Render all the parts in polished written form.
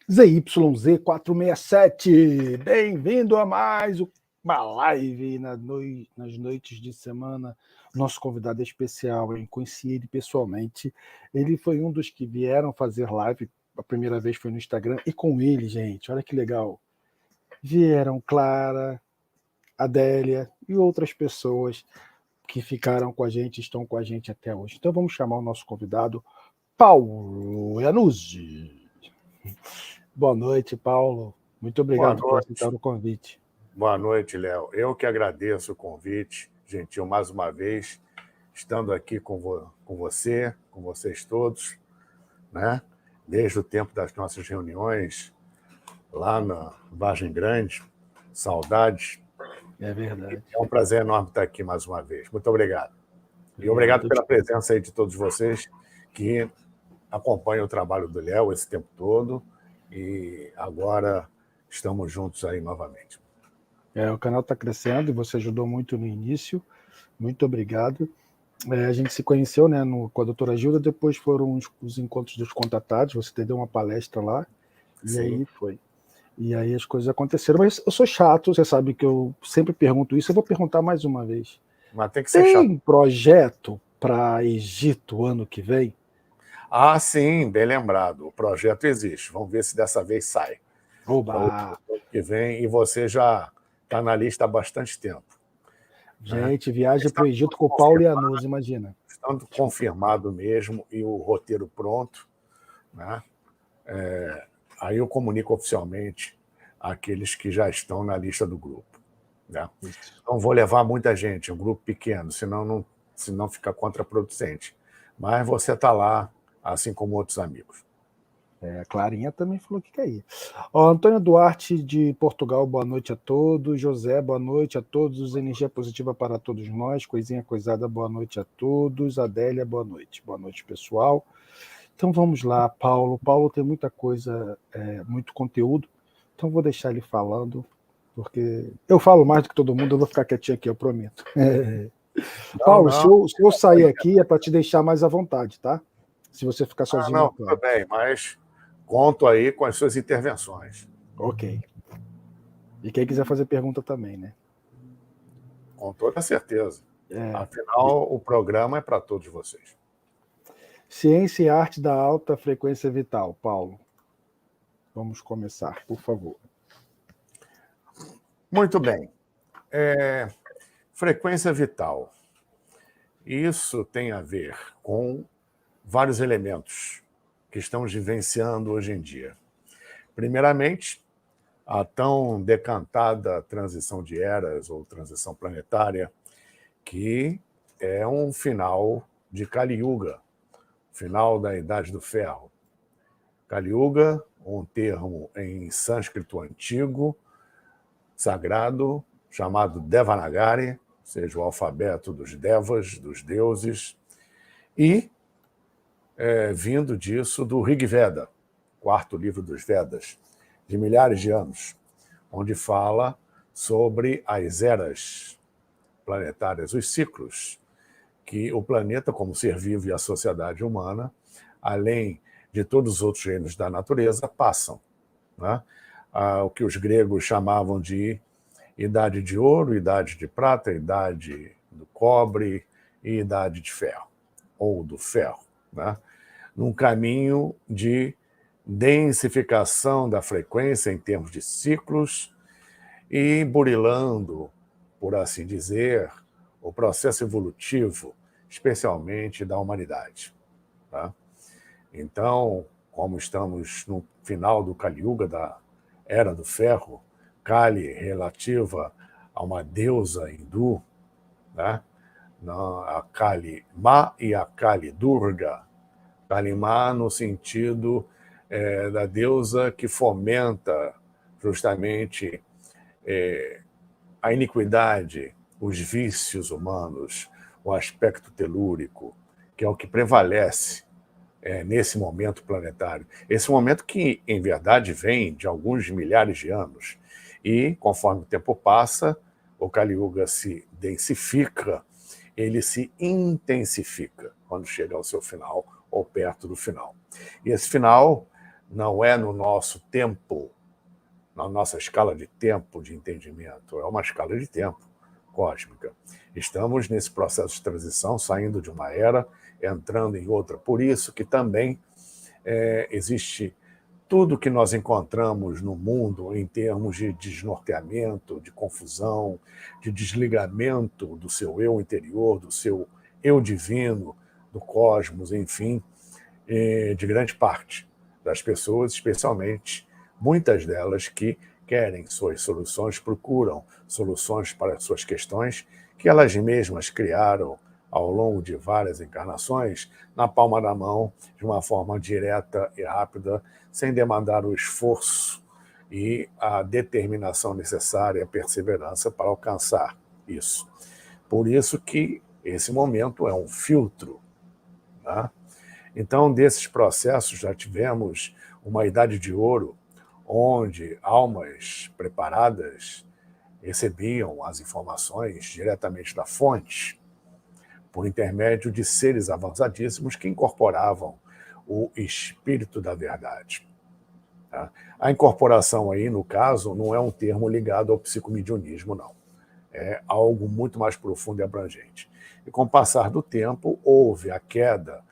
ZYZ467, bem-vindo a mais uma live nas noites de semana. Nosso convidado é especial, hein? Conheci ele pessoalmente. Ele foi um dos que vieram fazer live, a primeira vez foi no Instagram, e com ele, gente, olha que legal. Vieram Clara, Adélia e outras pessoas que ficaram com a gente, estão com a gente até hoje. Então vamos chamar o nosso convidado, Paulo Iannuzzi. Boa noite, Paulo. Muito obrigado por aceitar o convite. Boa noite, Léo. Eu que agradeço o convite, gentil, mais uma vez, estando aqui com você, com vocês todos, né? Desde o tempo das nossas reuniões lá na Vargem Grande. Saudades. É verdade. É um prazer enorme estar aqui mais uma vez. Muito obrigado. E obrigado pela presença aí de todos vocês que acompanham o trabalho do Léo esse tempo todo e agora estamos juntos aí novamente. O canal está crescendo e você ajudou muito no início. Muito obrigado. A gente se conheceu, né, com a doutora Gilda, depois foram os encontros dos contatados, você deu uma palestra lá, e aí foi. E aí as coisas aconteceram. Mas eu sou chato, você sabe que eu sempre pergunto isso, eu vou perguntar mais uma vez. Mas tem que ser chato. Tem projeto para Egito ano que vem? Ah, sim, bem lembrado. O projeto existe. Vamos ver se dessa vez sai. Oba! O que vem, e você já está na lista há bastante tempo. Gente, viagem para o Egito com o Paulo Iannuzzi, imagina. Estando confirmado mesmo e o roteiro pronto, né? Aí eu comunico oficialmente àqueles que já estão na lista do grupo. Né? Não vou levar muita gente, um grupo pequeno, senão fica contraproducente. Mas você está lá, assim como outros amigos. A Clarinha também falou que quer ir. Antônio Duarte, de Portugal, boa noite a todos. José, boa noite a todos. Energia positiva para todos nós. Coisinha coisada, boa noite a todos. Adélia, boa noite. Boa noite, pessoal. Então vamos lá, Paulo. Paulo tem muita coisa, muito conteúdo. Então vou deixar ele falando, porque eu falo mais do que todo mundo, eu vou ficar quietinho aqui, eu prometo. Paulo, se eu sair aqui é para te deixar mais à vontade, tá? Se você ficar sozinho. Não, tudo bem, mas conto aí com as suas intervenções. Ok. E quem quiser fazer pergunta também, né? Com toda certeza. Afinal, o programa é para todos vocês. Ciência e arte da alta frequência vital, Paulo. Vamos começar, por favor. Muito bem. Frequência vital. Isso tem a ver com vários elementos que estamos vivenciando hoje em dia. Primeiramente, a tão decantada transição de eras ou transição planetária, que é um final de Kali Yuga, final da Idade do Ferro. Kali Yuga, um termo em sânscrito antigo, sagrado, chamado Devanagari, ou seja, o alfabeto dos devas, dos deuses, e vindo disso do Rig Veda, quarto livro dos Vedas, de milhares de anos, onde fala sobre as eras planetárias, os ciclos que o planeta, como ser vivo, e a sociedade humana, além de todos os outros reinos da natureza, passam. Né? O que os gregos chamavam de idade de ouro, idade de prata, idade do cobre e idade de ferro, ou do ferro. Né? Num caminho de densificação da frequência em termos de ciclos e burilando, por assim dizer, o processo evolutivo, especialmente da humanidade. Tá? Então, como estamos no final do Kali Yuga, da Era do Ferro, Kali relativa a uma deusa hindu, né? A Kali Ma e a Kali Durga. Kali Ma no sentido da deusa que fomenta justamente a iniquidade, os vícios humanos, o aspecto telúrico, que é o que prevalece nesse momento planetário. Esse momento que, em verdade, vem de alguns milhares de anos. E, conforme o tempo passa, o Kali Yuga se densifica, ele se intensifica quando chega ao seu final, ou perto do final. E esse final não é no nosso tempo, na nossa escala de tempo de entendimento, é uma escala de tempo cósmica. Estamos nesse processo de transição, saindo de uma era, entrando em outra. Por isso que também existe tudo que nós encontramos no mundo em termos de desnorteamento, de confusão, de desligamento do seu eu interior, do seu eu divino, do cosmos, enfim, de grande parte das pessoas, especialmente muitas delas que querem suas soluções, procuram soluções para suas questões que elas mesmas criaram ao longo de várias encarnações, na palma da mão, de uma forma direta e rápida, sem demandar o esforço e a determinação necessária, a perseverança para alcançar isso. Por isso que esse momento é um filtro, né? Então, desses processos, já tivemos uma idade de ouro, onde almas preparadas recebiam as informações diretamente da fonte, por intermédio de seres avançadíssimos que incorporavam o espírito da verdade. A incorporação aí, no caso, não é um termo ligado ao psicomedionismo, não. É algo muito mais profundo e abrangente. E com o passar do tempo, houve a queda,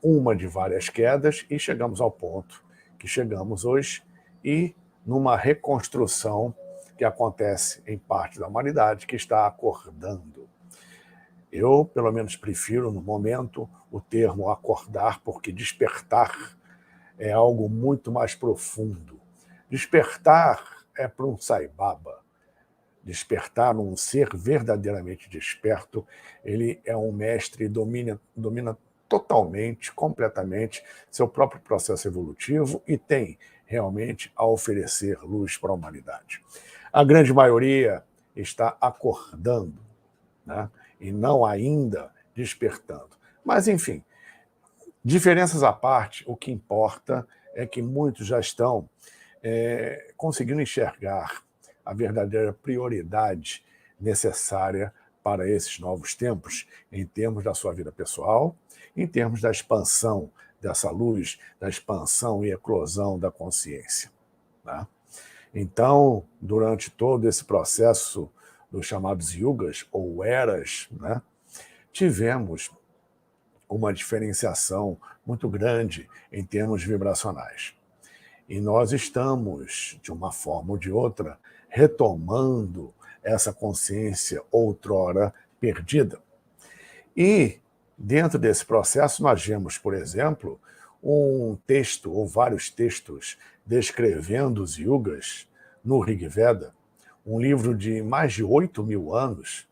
uma de várias quedas, e chegamos ao ponto que chegamos hoje, e numa reconstrução que acontece em parte da humanidade que está acordando. Eu, pelo menos, prefiro, no momento, o termo acordar, porque despertar é algo muito mais profundo. Despertar é para um Sai-Baba. Despertar um ser verdadeiramente desperto, ele é um mestre e domina totalmente, completamente, seu próprio processo evolutivo e tem realmente a oferecer luz para a humanidade. A grande maioria está acordando, né? E não ainda despertando. Mas, enfim, diferenças à parte, o que importa é que muitos já estão conseguindo enxergar a verdadeira prioridade necessária para esses novos tempos, em termos da sua vida pessoal, em termos da expansão dessa luz, da expansão e eclosão da consciência, né? Então, durante todo esse processo dos chamados yugas, ou eras, né, tivemos uma diferenciação muito grande em termos vibracionais. E nós estamos, de uma forma ou de outra, retomando essa consciência outrora perdida. E, dentro desse processo, nós vemos, por exemplo, um texto ou vários textos descrevendo os yugas no Rig Veda, um livro de mais de 8.000 anos.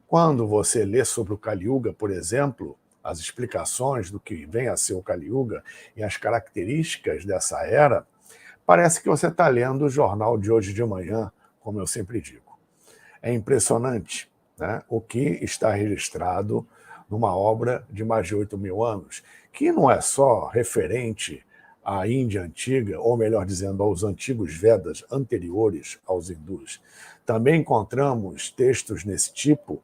Quando você lê sobre o Kali Yuga, por exemplo, as explicações do que vem a ser o Kali Yuga e as características dessa era, parece que você está lendo o jornal de hoje de manhã, como eu sempre digo. É impressionante, né, o que está registrado numa obra de mais de 8.000 anos, que não é só referente à Índia antiga, ou melhor dizendo, aos antigos Vedas anteriores aos hindus. Também encontramos textos nesse tipo,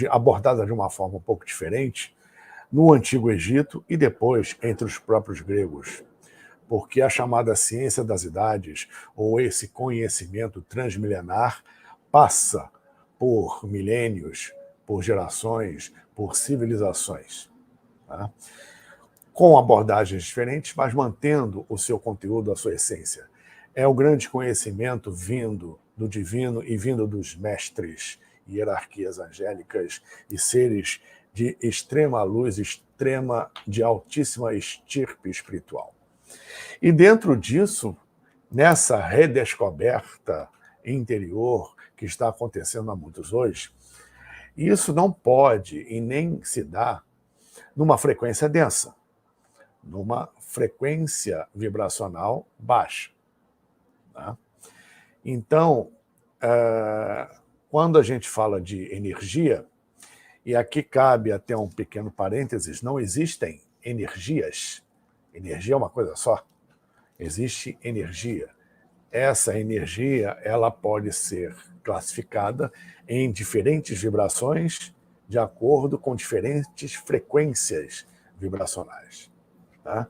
abordada de uma forma um pouco diferente, no Antigo Egito e depois entre os próprios gregos. Porque a chamada ciência das idades, ou esse conhecimento transmilenar, passa por milênios, por gerações, por civilizações, tá? Com abordagens diferentes, mas mantendo o seu conteúdo, a sua essência. É o grande conhecimento vindo do divino e vindo dos mestres, hierarquias angélicas e seres de extrema luz, de altíssima estirpe espiritual. E dentro disso, nessa redescoberta interior que está acontecendo há muitos hoje, isso não pode e nem se dá numa frequência densa, numa frequência vibracional baixa, tá? Então, quando a gente fala de energia, e aqui cabe até um pequeno parênteses, não existem energias. Energia é uma coisa só. Existe energia. Essa energia, ela pode ser classificada em diferentes vibrações de acordo com diferentes frequências vibracionais. Tá?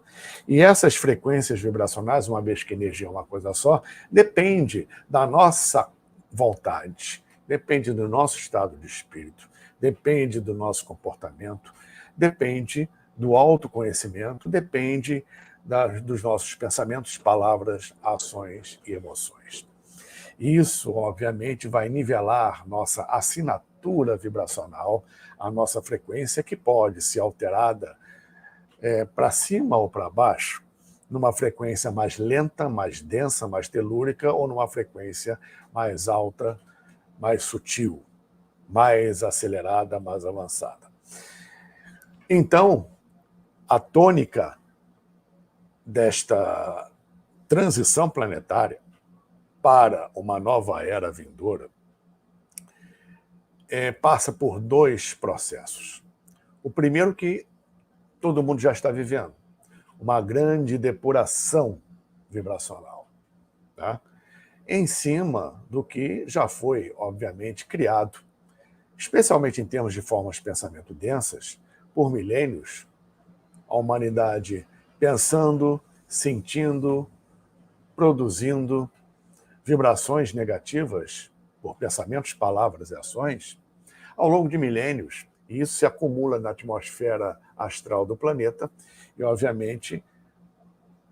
E essas frequências vibracionais, uma vez que energia é uma coisa só, depende da nossa vontade, depende do nosso estado de espírito, depende do nosso comportamento, depende do autoconhecimento, depende dos nossos pensamentos, palavras, ações e emoções. Isso, obviamente, vai nivelar nossa assinatura vibracional, a nossa frequência, que pode ser alterada para cima ou para baixo, numa frequência mais lenta, mais densa, mais telúrica, ou numa frequência mais alta, mais sutil, mais acelerada, mais avançada. Então, a tônica desta transição planetária para uma nova era vindoura passa por dois processos. O primeiro, que todo mundo já está vivendo, uma grande depuração vibracional, tá? Em cima do que já foi, obviamente, criado, especialmente em termos de formas de pensamento densas, por milênios, a humanidade pensando, sentindo, produzindo vibrações negativas por pensamentos, palavras e ações ao longo de milênios. E isso se acumula na atmosfera astral do planeta e, obviamente,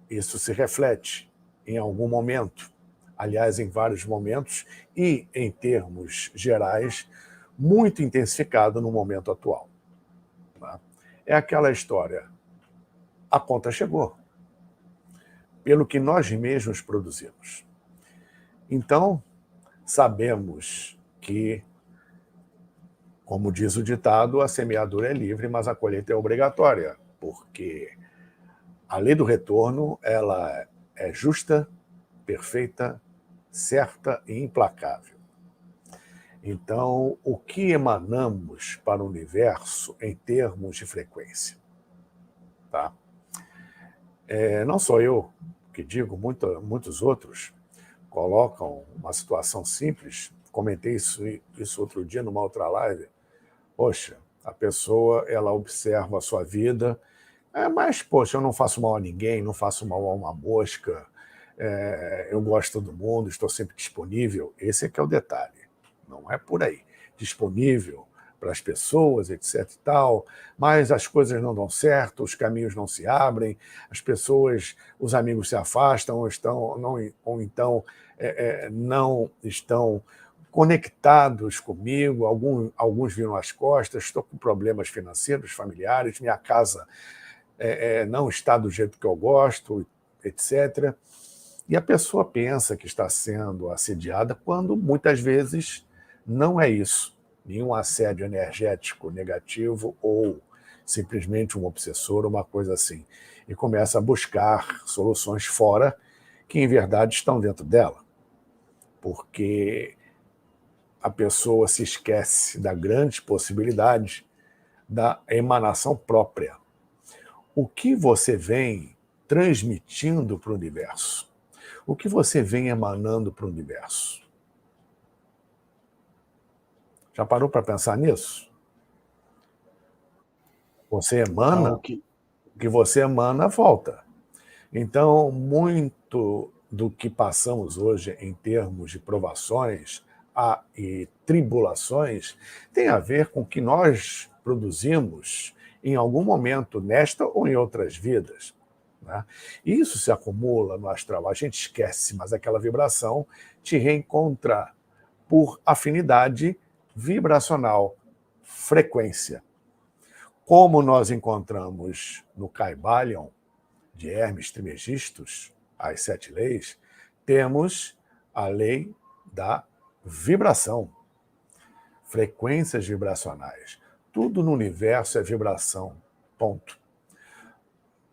isso se reflete em algum momento, aliás, em vários momentos e, em termos gerais, muito intensificado no momento atual. É aquela história, a conta chegou, pelo que nós mesmos produzimos. Então, sabemos que, como diz o ditado, a semeadura é livre, mas a colheita é obrigatória, porque a lei do retorno, ela é justa, perfeita, certa e implacável. Então, o que emanamos para o universo em termos de frequência? Tá? Não sou eu que digo, muitos outros colocam uma situação simples. Comentei isso outro dia numa outra live. Poxa, a pessoa, ela observa a sua vida, mas, poxa, eu não faço mal a ninguém, não faço mal a uma mosca, eu gosto de todo mundo, estou sempre disponível. Esse é que é o detalhe, não é por aí. Disponível para as pessoas, etc. e tal, mas as coisas não dão certo, os caminhos não se abrem, as pessoas, os amigos se afastam, ou então não estão conectados comigo, alguns viram as costas, estou com problemas financeiros, familiares, minha casa não está do jeito que eu gosto, etc. E a pessoa pensa que está sendo assediada quando muitas vezes não é isso. Nenhum assédio energético negativo ou simplesmente um obsessor, uma coisa assim. E começa a buscar soluções fora que, em verdade, estão dentro dela. Porque a pessoa se esquece da grande possibilidade da emanação própria. O que você vem transmitindo para o universo? O que você vem emanando para o universo? Já parou para pensar nisso? Você emana, o que você emana volta. Então, muito do que passamos hoje em termos de provações e tribulações tem a ver com o que nós produzimos em algum momento, nesta ou em outras vidas. Né? Isso se acumula no astral, a gente esquece, mas aquela vibração te reencontra por afinidade vibracional, frequência. Como nós encontramos no Kybalion, de Hermes Trismegistus, as 7 leis, temos a lei da vibração, frequências vibracionais. Tudo no universo é vibração, ponto.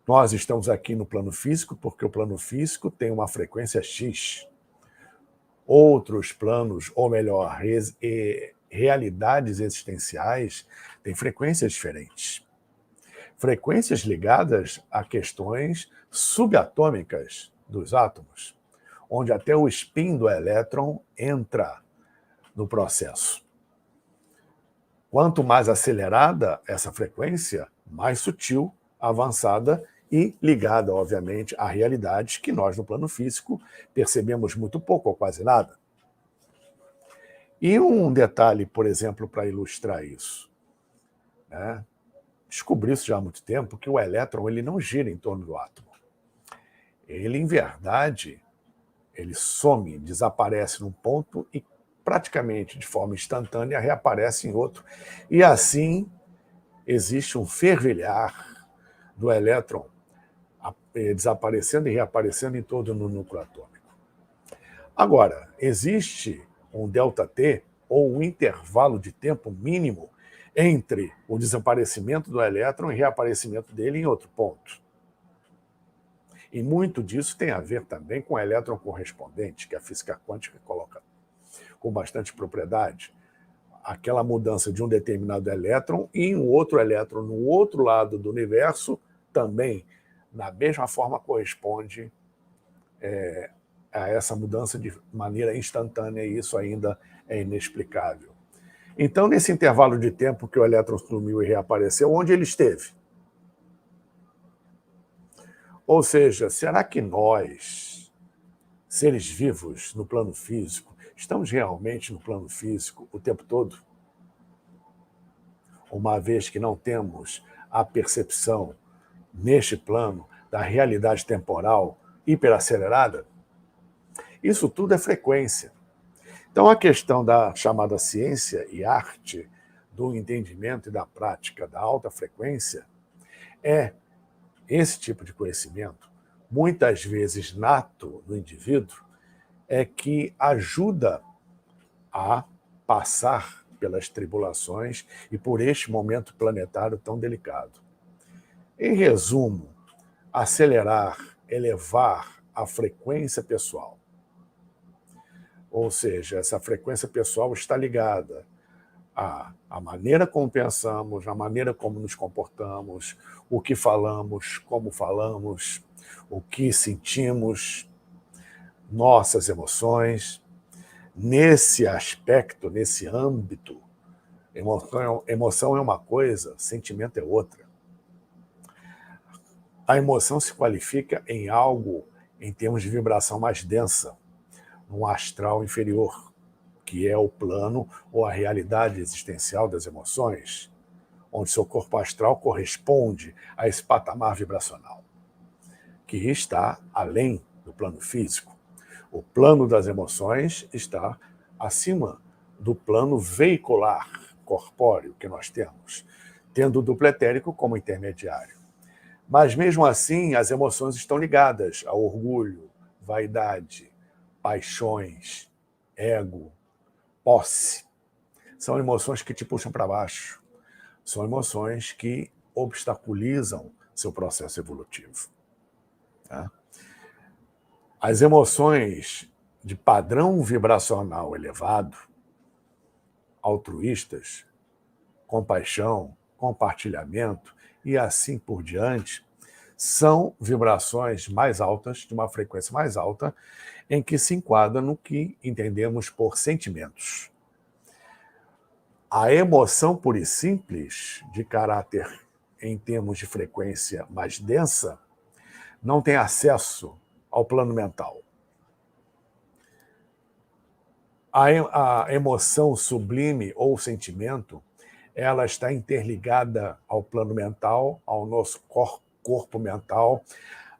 Nós estamos aqui no plano físico porque o plano físico tem uma frequência X. Outros planos, ou melhor, realidades existenciais, têm frequências diferentes. Frequências ligadas a questões subatômicas dos átomos, onde até o spin do elétron entra no processo. Quanto mais acelerada essa frequência, mais sutil, avançada e ligada, obviamente, a realidades que nós, no plano físico, percebemos muito pouco ou quase nada. E um detalhe, por exemplo, para ilustrar isso, né? Descobri-se já há muito tempo que o elétron ele não gira em torno do átomo. Ele, em verdade, ele some, desaparece num ponto e praticamente de forma instantânea reaparece em outro. E assim existe um fervilhar do elétron desaparecendo e reaparecendo em todo no núcleo atômico. Agora, existe um ΔT, ou um intervalo de tempo mínimo, entre o desaparecimento do elétron e reaparecimento dele em outro ponto. E muito disso tem a ver também com o elétron correspondente, que a física quântica coloca com bastante propriedade. Aquela mudança de um determinado elétron e um outro elétron no outro lado do universo também, na mesma forma, corresponde a essa mudança de maneira instantânea, e isso ainda é inexplicável. Então, nesse intervalo de tempo que o elétron sumiu e reapareceu, onde ele esteve? Ou seja, será que nós, seres vivos no plano físico, estamos realmente no plano físico o tempo todo? Uma vez que não temos a percepção, neste plano, da realidade temporal hiperacelerada? Isso tudo é frequência. Então, a questão da chamada ciência e arte, do entendimento e da prática da alta frequência, é esse tipo de conhecimento, muitas vezes nato no indivíduo, é que ajuda a passar pelas tribulações e por este momento planetário tão delicado. Em resumo, acelerar, elevar a frequência pessoal. Ou seja, essa frequência pessoal está ligada à maneira como pensamos, à maneira como nos comportamos, o que falamos, como falamos, o que sentimos, nossas emoções. Nesse aspecto, nesse âmbito, emoção é uma coisa, sentimento é outra. A emoção se qualifica em algo em termos de vibração mais densa, num astral inferior, que é o plano ou a realidade existencial das emoções, onde seu corpo astral corresponde a esse patamar vibracional, que está além do plano físico. O plano das emoções está acima do plano veicular, corpóreo que nós temos, tendo o duplo etérico como intermediário. Mas, mesmo assim, as emoções estão ligadas a orgulho, vaidade, paixões, ego, posse. São emoções que te puxam para baixo. São emoções que obstaculizam seu processo evolutivo. Tá? As emoções de padrão vibracional elevado, altruístas, compaixão, compartilhamento e assim por diante, são vibrações mais altas, de uma frequência mais alta, em que se enquadra no que entendemos por sentimentos. A emoção pura e simples, de caráter em termos de frequência mais densa, não tem acesso ao plano mental. A emoção sublime ou sentimento, ela está interligada ao plano mental, ao nosso corpo mental,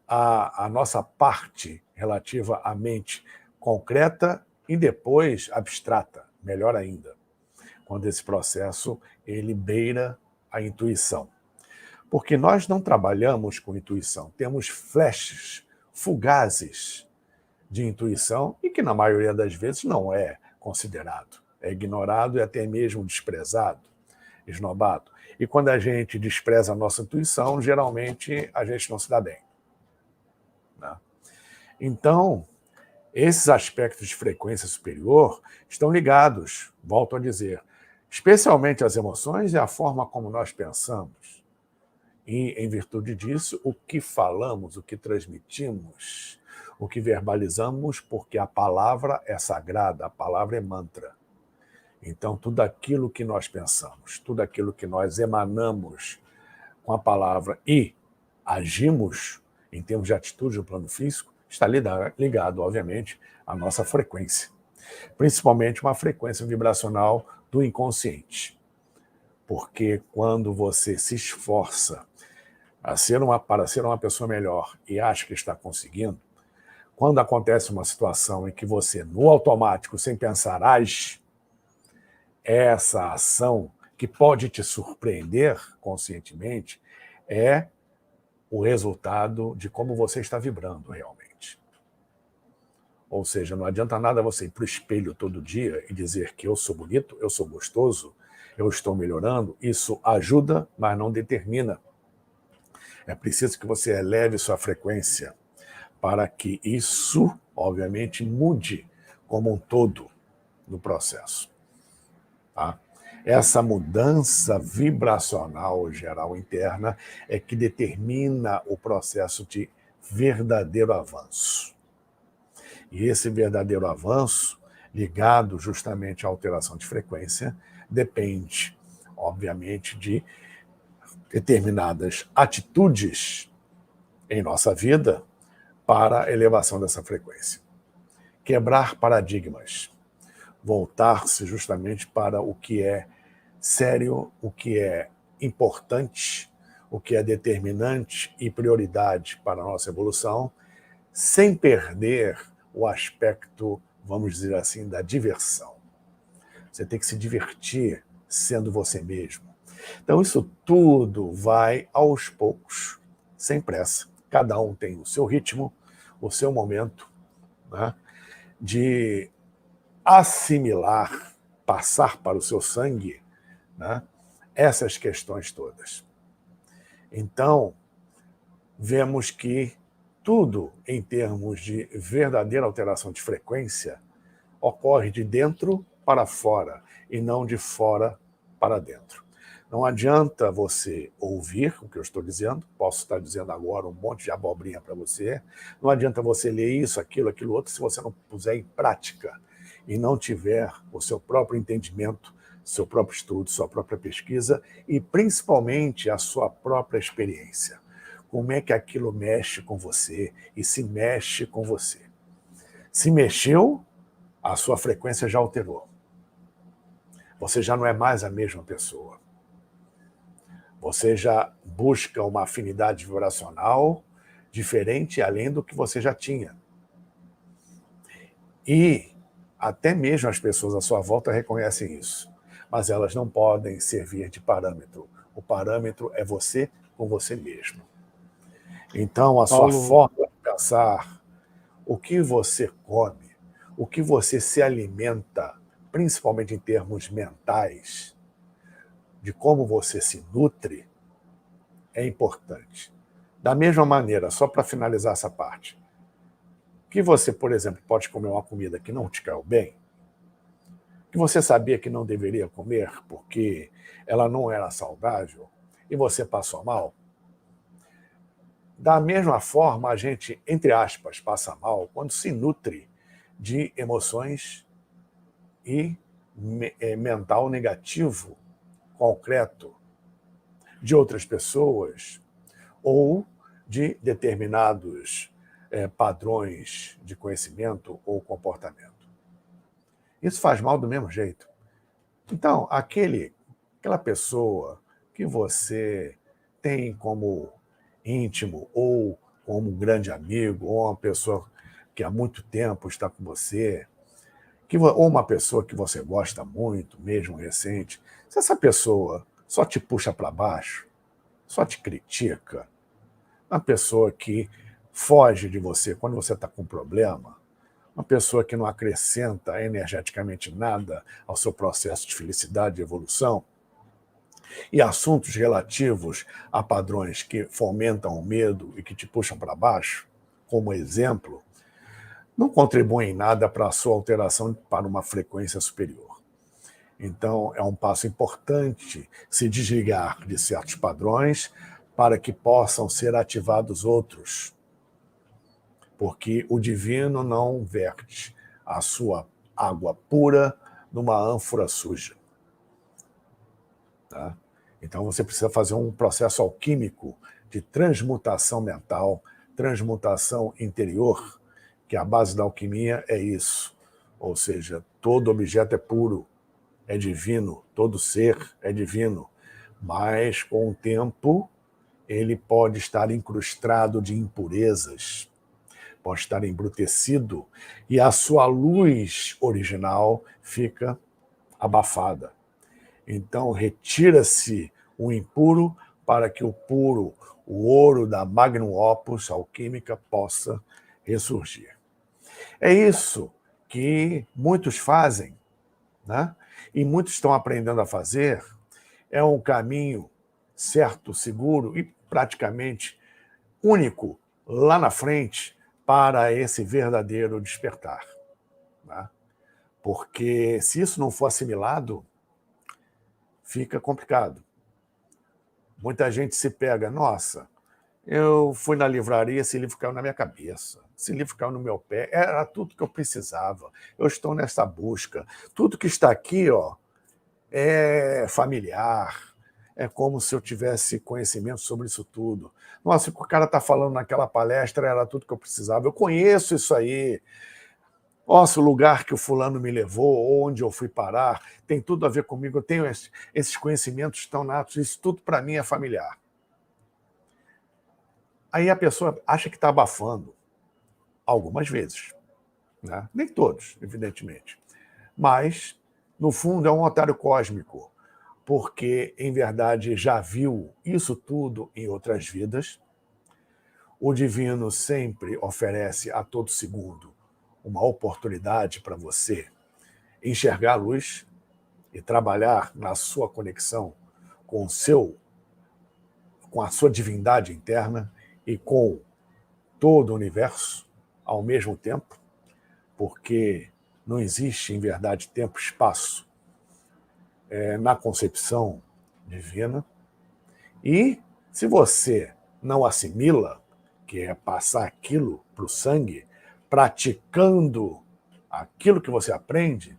à nossa parte relativa à mente concreta e depois abstrata, melhor ainda, quando esse processo ele beira a intuição. Porque nós não trabalhamos com intuição, temos flashes fugazes de intuição e que, na maioria das vezes, não é considerado. É ignorado e até mesmo desprezado, esnobado. E quando a gente despreza a nossa intuição, geralmente a gente não se dá bem. Né? Então, esses aspectos de frequência superior estão ligados, volto a dizer, especialmente às emoções e à forma como nós pensamos. E, em virtude disso, o que falamos, o que transmitimos, o que verbalizamos, porque a palavra é sagrada, a palavra é mantra. Então, tudo aquilo que nós pensamos, tudo aquilo que nós emanamos com a palavra e agimos em termos de atitude no plano físico está ligado, obviamente, à nossa frequência, principalmente uma frequência vibracional do inconsciente. Porque quando você se esforça para ser uma pessoa melhor e acha que está conseguindo, quando acontece uma situação em que você, no automático, sem pensar, age, essa ação que pode te surpreender conscientemente é o resultado de como você está vibrando realmente. Ou seja, não adianta nada você ir para o espelho todo dia e dizer que eu sou bonito, eu sou gostoso, eu estou melhorando. Isso ajuda, mas não determina. É preciso que você eleve sua frequência para que isso, obviamente, mude como um todo no processo. Tá? Essa mudança vibracional geral interna é que determina o processo de verdadeiro avanço. E esse verdadeiro avanço, ligado justamente à alteração de frequência, depende, obviamente, de determinadas atitudes em nossa vida para a elevação dessa frequência. Quebrar paradigmas, voltar-se justamente para o que é sério, o que é importante, o que é determinante e prioridade para a nossa evolução, sem perder o aspecto, vamos dizer assim, da diversão. Você tem que se divertir sendo você mesmo. Então, isso tudo vai aos poucos, sem pressa. Cada um tem o seu ritmo, o seu momento, né, de assimilar, passar para o seu sangue, né, essas questões todas. Então, vemos que tudo em termos de verdadeira alteração de frequência ocorre de dentro para fora e não de fora para dentro. Não adianta você ouvir o que eu estou dizendo, posso estar dizendo agora um monte de abobrinha para você, não adianta você ler isso, aquilo outro, se você não puser em prática e não tiver o seu próprio entendimento, seu próprio estudo, sua própria pesquisa e principalmente a sua própria experiência. Como é que aquilo mexe com você e se mexe com você. Se mexeu, a sua frequência já alterou. Você já não é mais a mesma pessoa. Você já busca uma afinidade vibracional diferente além do que você já tinha. E até mesmo as pessoas à sua volta reconhecem isso. Mas elas não podem servir de parâmetro. O parâmetro é você com você mesmo. Então, a sua forma de pensar, o que você come, o que você se alimenta, principalmente em termos mentais, de como você se nutre, é importante. Da mesma maneira, só para finalizar essa parte, que você, por exemplo, pode comer uma comida que não te caiu bem, que você sabia que não deveria comer porque ela não era saudável e você passou mal. Da mesma forma, a gente, entre aspas, passa mal quando se nutre de emoções e mental negativo, concreto, de outras pessoas ou de determinados padrões de conhecimento ou comportamento. Isso faz mal do mesmo jeito. Então, aquela pessoa que você tem como íntimo ou como um grande amigo, ou uma pessoa que há muito tempo está com você, ou uma pessoa que você gosta muito, mesmo recente, se essa pessoa só te puxa para baixo, só te critica, uma pessoa que foge de você quando você está com problema, uma pessoa que não acrescenta energeticamente nada ao seu processo de felicidade e evolução, e assuntos relativos a padrões que fomentam o medo e que te puxam para baixo, como exemplo, não contribuem em nada para a sua alteração para uma frequência superior. Então, é um passo importante se desligar de certos padrões para que possam ser ativados outros. Porque o divino não verte a sua água pura numa ânfora suja. Tá? Então, você precisa fazer um processo alquímico de transmutação mental, transmutação interior, que a base da alquimia é isso. Ou seja, todo objeto é puro, é divino, todo ser é divino, mas com o tempo ele pode estar incrustado de impurezas, pode estar embrutecido e a sua luz original fica abafada. Então retira-se o impuro para que o puro, o ouro da magnum opus alquímica possa ressurgir. É isso que muitos fazem, né? E muitos estão aprendendo a fazer. É um caminho certo, seguro e praticamente único lá na frente para esse verdadeiro despertar, né? Porque se isso não for assimilado, fica complicado. Muita gente se pega, nossa, eu fui na livraria, esse livro caiu na minha cabeça, esse livro caiu no meu pé, era tudo que eu precisava, eu estou nessa busca, tudo que está aqui, ó, é familiar, é como se eu tivesse conhecimento sobre isso tudo. Nossa, o que o cara está falando naquela palestra era tudo que eu precisava, eu conheço isso aí. Nossa, o lugar que o fulano me levou, onde eu fui parar, tem tudo a ver comigo, eu tenho esses conhecimentos tão natos, isso tudo para mim é familiar. Aí a pessoa acha que está abafando, algumas vezes, né? Nem todos, evidentemente. Mas, no fundo, é um otário cósmico, porque, em verdade, já viu isso tudo em outras vidas. O divino sempre oferece a todo segundo uma oportunidade para você enxergar a luz e trabalhar na sua conexão com com a sua divindade interna e com todo o universo ao mesmo tempo, porque não existe, em verdade, tempo e espaço na concepção divina. E se você não assimila, que é passar aquilo para o sangue, praticando aquilo que você aprende,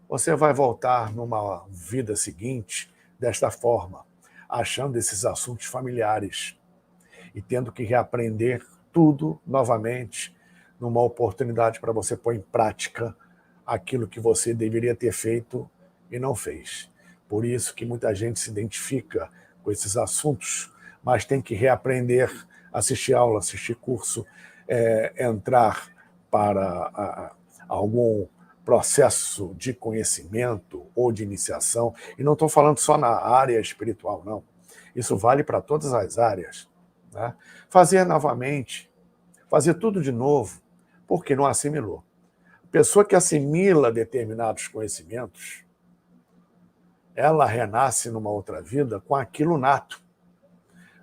você vai voltar numa vida seguinte desta forma, achando esses assuntos familiares e tendo que reaprender tudo novamente numa oportunidade para você pôr em prática aquilo que você deveria ter feito e não fez. Por isso que muita gente se identifica com esses assuntos, mas tem que reaprender, assistir aula, assistir curso, entrar para algum processo de conhecimento ou de iniciação. E não estou falando só na área espiritual, não. Isso vale para todas as áreas, né? Fazer novamente, fazer tudo de novo, porque não assimilou. Pessoa que assimila determinados conhecimentos, ela renasce numa outra vida com aquilo nato.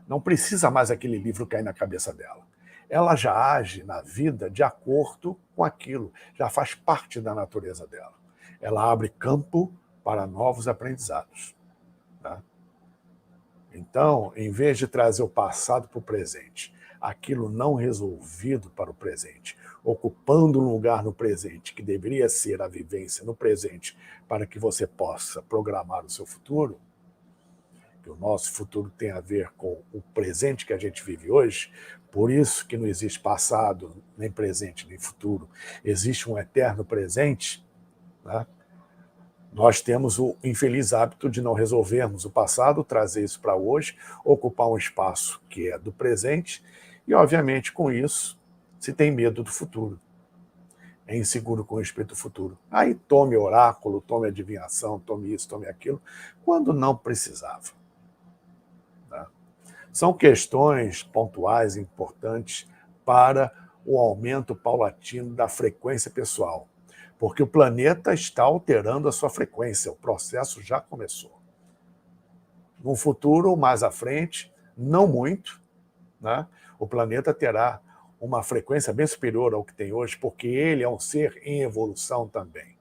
Não precisa mais aquele livro cair na cabeça dela. Ela já age na vida de acordo com aquilo, já faz parte da natureza dela. Ela abre campo para novos aprendizados, tá? Então, em vez de trazer o passado para o presente, aquilo não resolvido para o presente, ocupando um lugar no presente que deveria ser a vivência no presente para que você possa programar o seu futuro, que o nosso futuro tem a ver com o presente que a gente vive hoje, por isso que não existe passado, nem presente, nem futuro, existe um eterno presente, né? Nós temos o infeliz hábito de não resolvermos o passado, trazer isso para hoje, ocupar um espaço que é do presente, e, obviamente, com isso, se tem medo do futuro. É inseguro com respeito ao futuro. Aí tome oráculo, tome adivinhação, tome isso, tome aquilo, quando não precisava. Tá? São questões pontuais, importantes, para o aumento paulatino da frequência pessoal. Porque o planeta está alterando a sua frequência, o processo já começou. No futuro, mais à frente, não muito, né, o planeta terá uma frequência bem superior ao que tem hoje, porque ele é um ser em evolução também.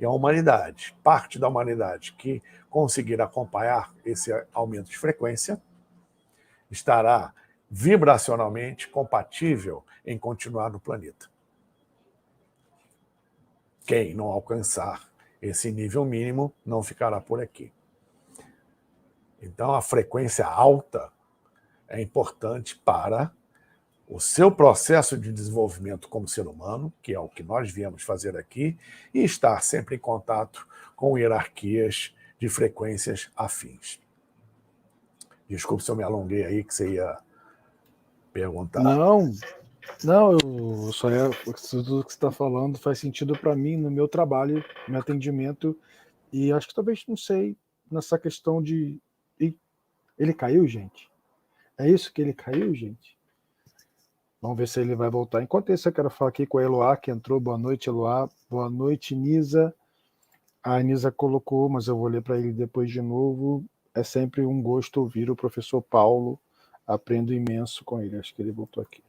E a humanidade, parte da humanidade que conseguir acompanhar esse aumento de frequência, estará vibracionalmente compatível em continuar no planeta. Quem não alcançar esse nível mínimo não ficará por aqui. Então, a frequência alta é importante para o seu processo de desenvolvimento como ser humano, que é o que nós viemos fazer aqui, e estar sempre em contato com hierarquias de frequências afins. Desculpe se eu me alonguei aí, que você ia perguntar. Não, eu só é tudo que você está falando faz sentido para mim no meu trabalho, no meu atendimento, e acho que talvez, não sei, nessa questão de. Ele caiu, gente? É isso que ele caiu, gente? Vamos ver se ele vai voltar. Enquanto isso, eu quero falar aqui com a Eloá, que entrou. Boa noite, Eloá. Boa noite, Nisa. A Nisa colocou, mas eu vou ler para ele depois de novo. É sempre um gosto ouvir o professor Paulo. Aprendo imenso com ele. Acho que ele voltou aqui.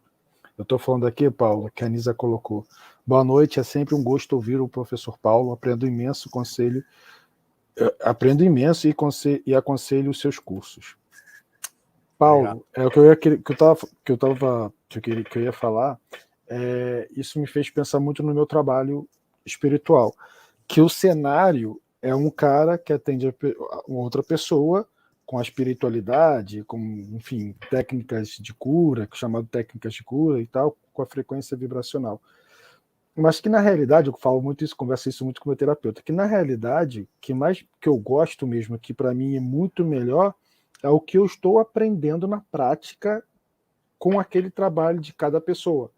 Eu estou falando aqui, Paulo, que a Nisa colocou. Boa noite, é sempre um gosto ouvir o professor Paulo. Aprendo imenso conselho. Aprendo imenso e aconselho os seus cursos. Paulo, é o que eu ia falar. Isso me fez pensar muito no meu trabalho espiritual, que o cenário é um cara que atende uma outra pessoa com a espiritualidade, com, enfim, técnicas de cura, chamado técnicas de cura e tal, com a frequência vibracional. Mas que na realidade, eu falo muito isso, converso isso muito com o meu terapeuta, que na realidade, que eu gosto mesmo, que para mim é muito melhor, é o que eu estou aprendendo na prática com aquele trabalho de cada pessoa.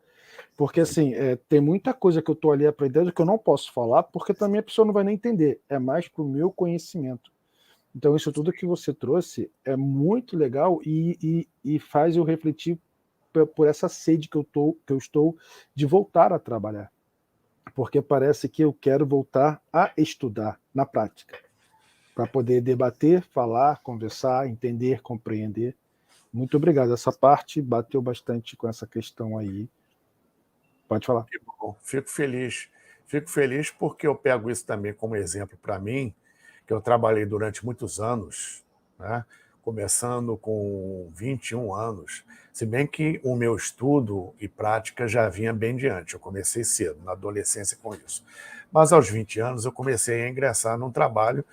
Porque, assim, tem muita coisa que eu estou ali aprendendo que eu não posso falar, porque também a pessoa não vai nem entender. É mais para o meu conhecimento. Então, isso tudo que você trouxe é muito legal e faz eu refletir por essa sede que eu estou de voltar a trabalhar. Porque parece que eu quero voltar a estudar na prática, para poder debater, falar, conversar, entender, compreender. Muito obrigado. Essa parte bateu bastante com essa questão aí. Pode falar. Que bom. Fico feliz. Fico feliz porque eu pego isso também como exemplo para mim, que eu trabalhei durante muitos anos, né? Começando com 21 anos, se bem que o meu estudo e prática já vinha bem diante. Eu comecei cedo, na adolescência, com isso. Mas aos 20 anos eu comecei a ingressar num trabalho,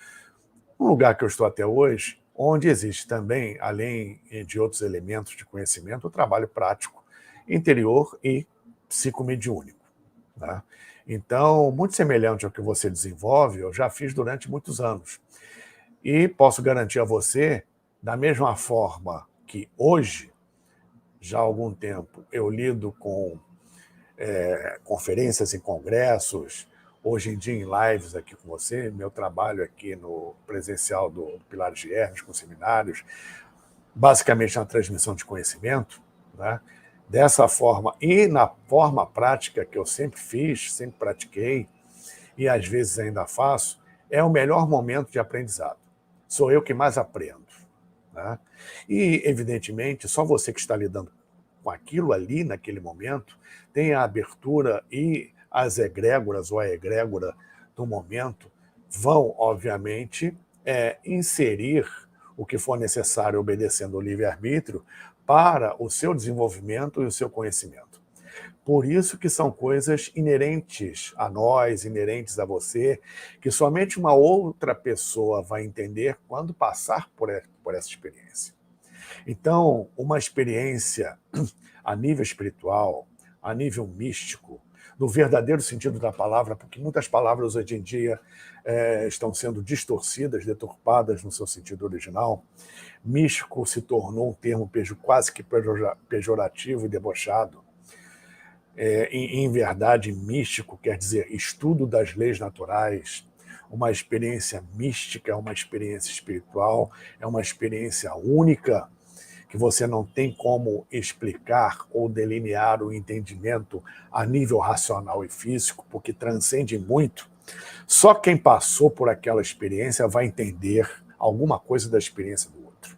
um lugar que eu estou até hoje, onde existe também, além de outros elementos de conhecimento, o trabalho prático, interior e psicomediúnico, né? Então, muito semelhante ao que você desenvolve, eu já fiz durante muitos anos. E posso garantir a você, da mesma forma que hoje, já há algum tempo, eu lido com conferências em congressos, hoje em dia em lives aqui com você, meu trabalho aqui no presencial do Pilares de Hermes, com seminários, basicamente na transmissão de conhecimento, né? Dessa forma, e na forma prática que eu sempre fiz, sempre pratiquei, e às vezes ainda faço, é o melhor momento de aprendizado. Sou eu que mais aprendo, né? E, evidentemente, só você que está lidando com aquilo ali, naquele momento, tem a abertura e as egrégoras ou a egrégora do momento vão, obviamente, inserir o que for necessário, obedecendo ao livre-arbítrio, para o seu desenvolvimento e o seu conhecimento. Por isso que são coisas inerentes a nós, inerentes a você, que somente uma outra pessoa vai entender quando passar por essa experiência. Então, uma experiência a nível espiritual, a nível místico, no verdadeiro sentido da palavra, porque muitas palavras hoje em dia estão sendo distorcidas, deturpadas no seu sentido original. Místico se tornou um termo quase que pejorativo e debochado. Em verdade, místico quer dizer estudo das leis naturais. Uma experiência mística é uma experiência espiritual, é uma experiência única, que você não tem como explicar ou delinear o entendimento a nível racional e físico, porque transcende muito. Só quem passou por aquela experiência vai entender alguma coisa da experiência do outro,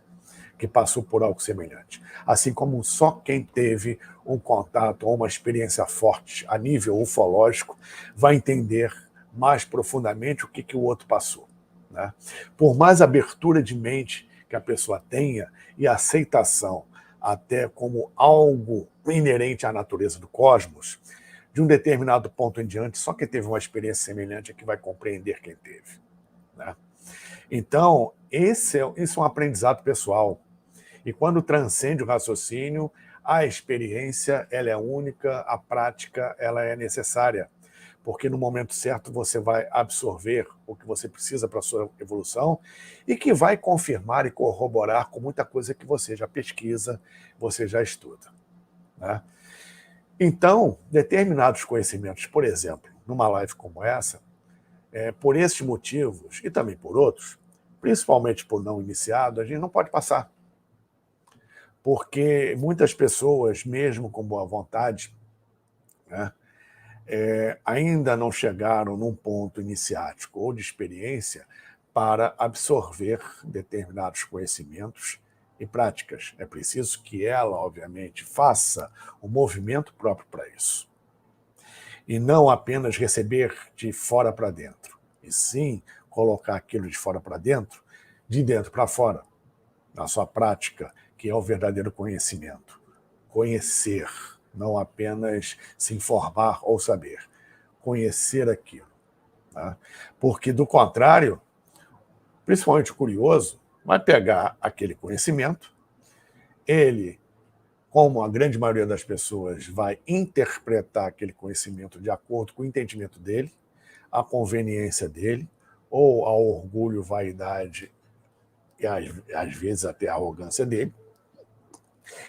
que passou por algo semelhante. Assim como só quem teve um contato ou uma experiência forte a nível ufológico vai entender mais profundamente o que o outro passou, né? Por mais abertura de mente que a pessoa tenha e aceitação até como algo inerente à natureza do cosmos, de um determinado ponto em diante, só quem teve uma experiência semelhante é que vai compreender quem teve, né? Então, isso é um aprendizado pessoal. E quando transcende o raciocínio, a experiência ela é única, a prática ela é necessária, porque no momento certo você vai absorver o que você precisa para a sua evolução e que vai confirmar e corroborar com muita coisa que você já pesquisa, você já estuda, né? Então, determinados conhecimentos, por exemplo, numa live como essa, por esses motivos e também por outros, principalmente por não iniciado, a gente não pode passar. Porque muitas pessoas, mesmo com boa vontade, né, ainda não chegaram num ponto iniciático ou de experiência para absorver determinados conhecimentos e práticas. É preciso que ela, obviamente, faça um movimento próprio para isso. E não apenas receber de fora para dentro, e sim colocar aquilo de fora para dentro, de dentro para fora, na sua prática, que é o verdadeiro conhecimento. Conhecer, não apenas se informar ou saber. Conhecer aquilo. Tá? Porque, do contrário, principalmente o curioso, vai pegar aquele conhecimento, ele, como a grande maioria das pessoas, vai interpretar aquele conhecimento de acordo com o entendimento dele, a conveniência dele, ou ao orgulho, vaidade e às vezes até a arrogância dele,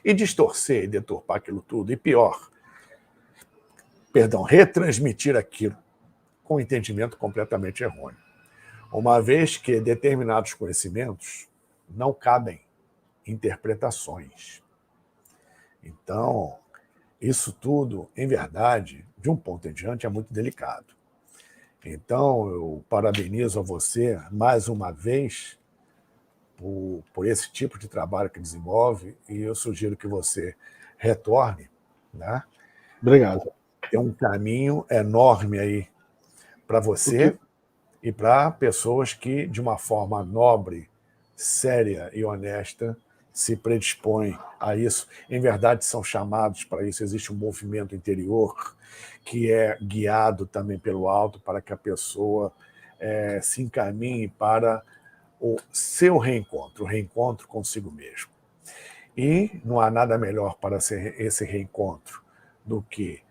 e distorcer e deturpar aquilo tudo, e pior, retransmitir aquilo com um entendimento completamente errôneo. Uma vez que determinados conhecimentos não cabem interpretações. Então, isso tudo, em verdade, de um ponto em diante, é muito delicado. Então, eu parabenizo a você, mais uma vez, por esse tipo de trabalho que desenvolve, e eu sugiro que você retorne, né? Obrigado. Tem um caminho enorme aí para você e para pessoas que, de uma forma nobre, séria e honesta, se predispõem a isso. Em verdade, são chamados para isso. Existe um movimento interior que é guiado também pelo alto para que a pessoa se encaminhe para o seu reencontro, o reencontro consigo mesmo. E não há nada melhor para esse reencontro do que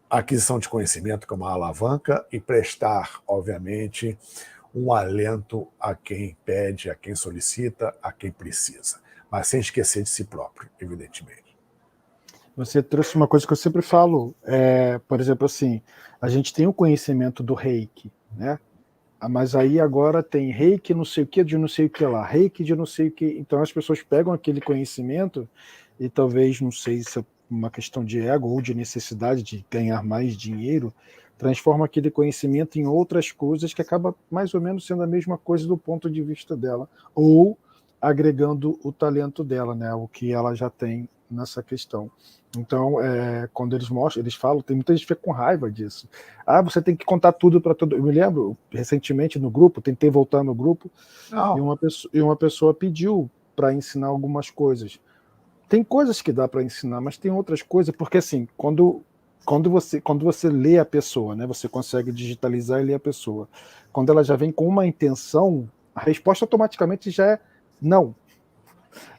a aquisição de conhecimento como uma alavanca e prestar, obviamente, um alento a quem pede, a quem solicita, a quem precisa, mas sem esquecer de si próprio, evidentemente. Você trouxe uma coisa que eu sempre falo, por exemplo, assim, a gente tem o conhecimento do Reiki, né? Mas aí agora tem Reiki não sei o que de não sei o que lá, Reiki de não sei o que. Então as pessoas pegam aquele conhecimento e talvez, não sei se é uma questão de ego ou de necessidade de ganhar mais dinheiro, transforma aquele conhecimento em outras coisas que acaba mais ou menos sendo a mesma coisa do ponto de vista dela, ou agregando o talento dela, né? O que ela já tem nessa questão. Então, quando eles mostram, eles falam, tem muita gente que fica com raiva disso. Ah, você tem que contar tudo para todo. Eu me lembro, recentemente no grupo, tentei voltar no grupo, e uma pessoa pediu para ensinar algumas coisas. Tem coisas que dá para ensinar, mas tem outras coisas, porque assim, quando você lê a pessoa, né, você consegue digitalizar e ler a pessoa. Quando ela já vem com uma intenção, a resposta automaticamente já é não.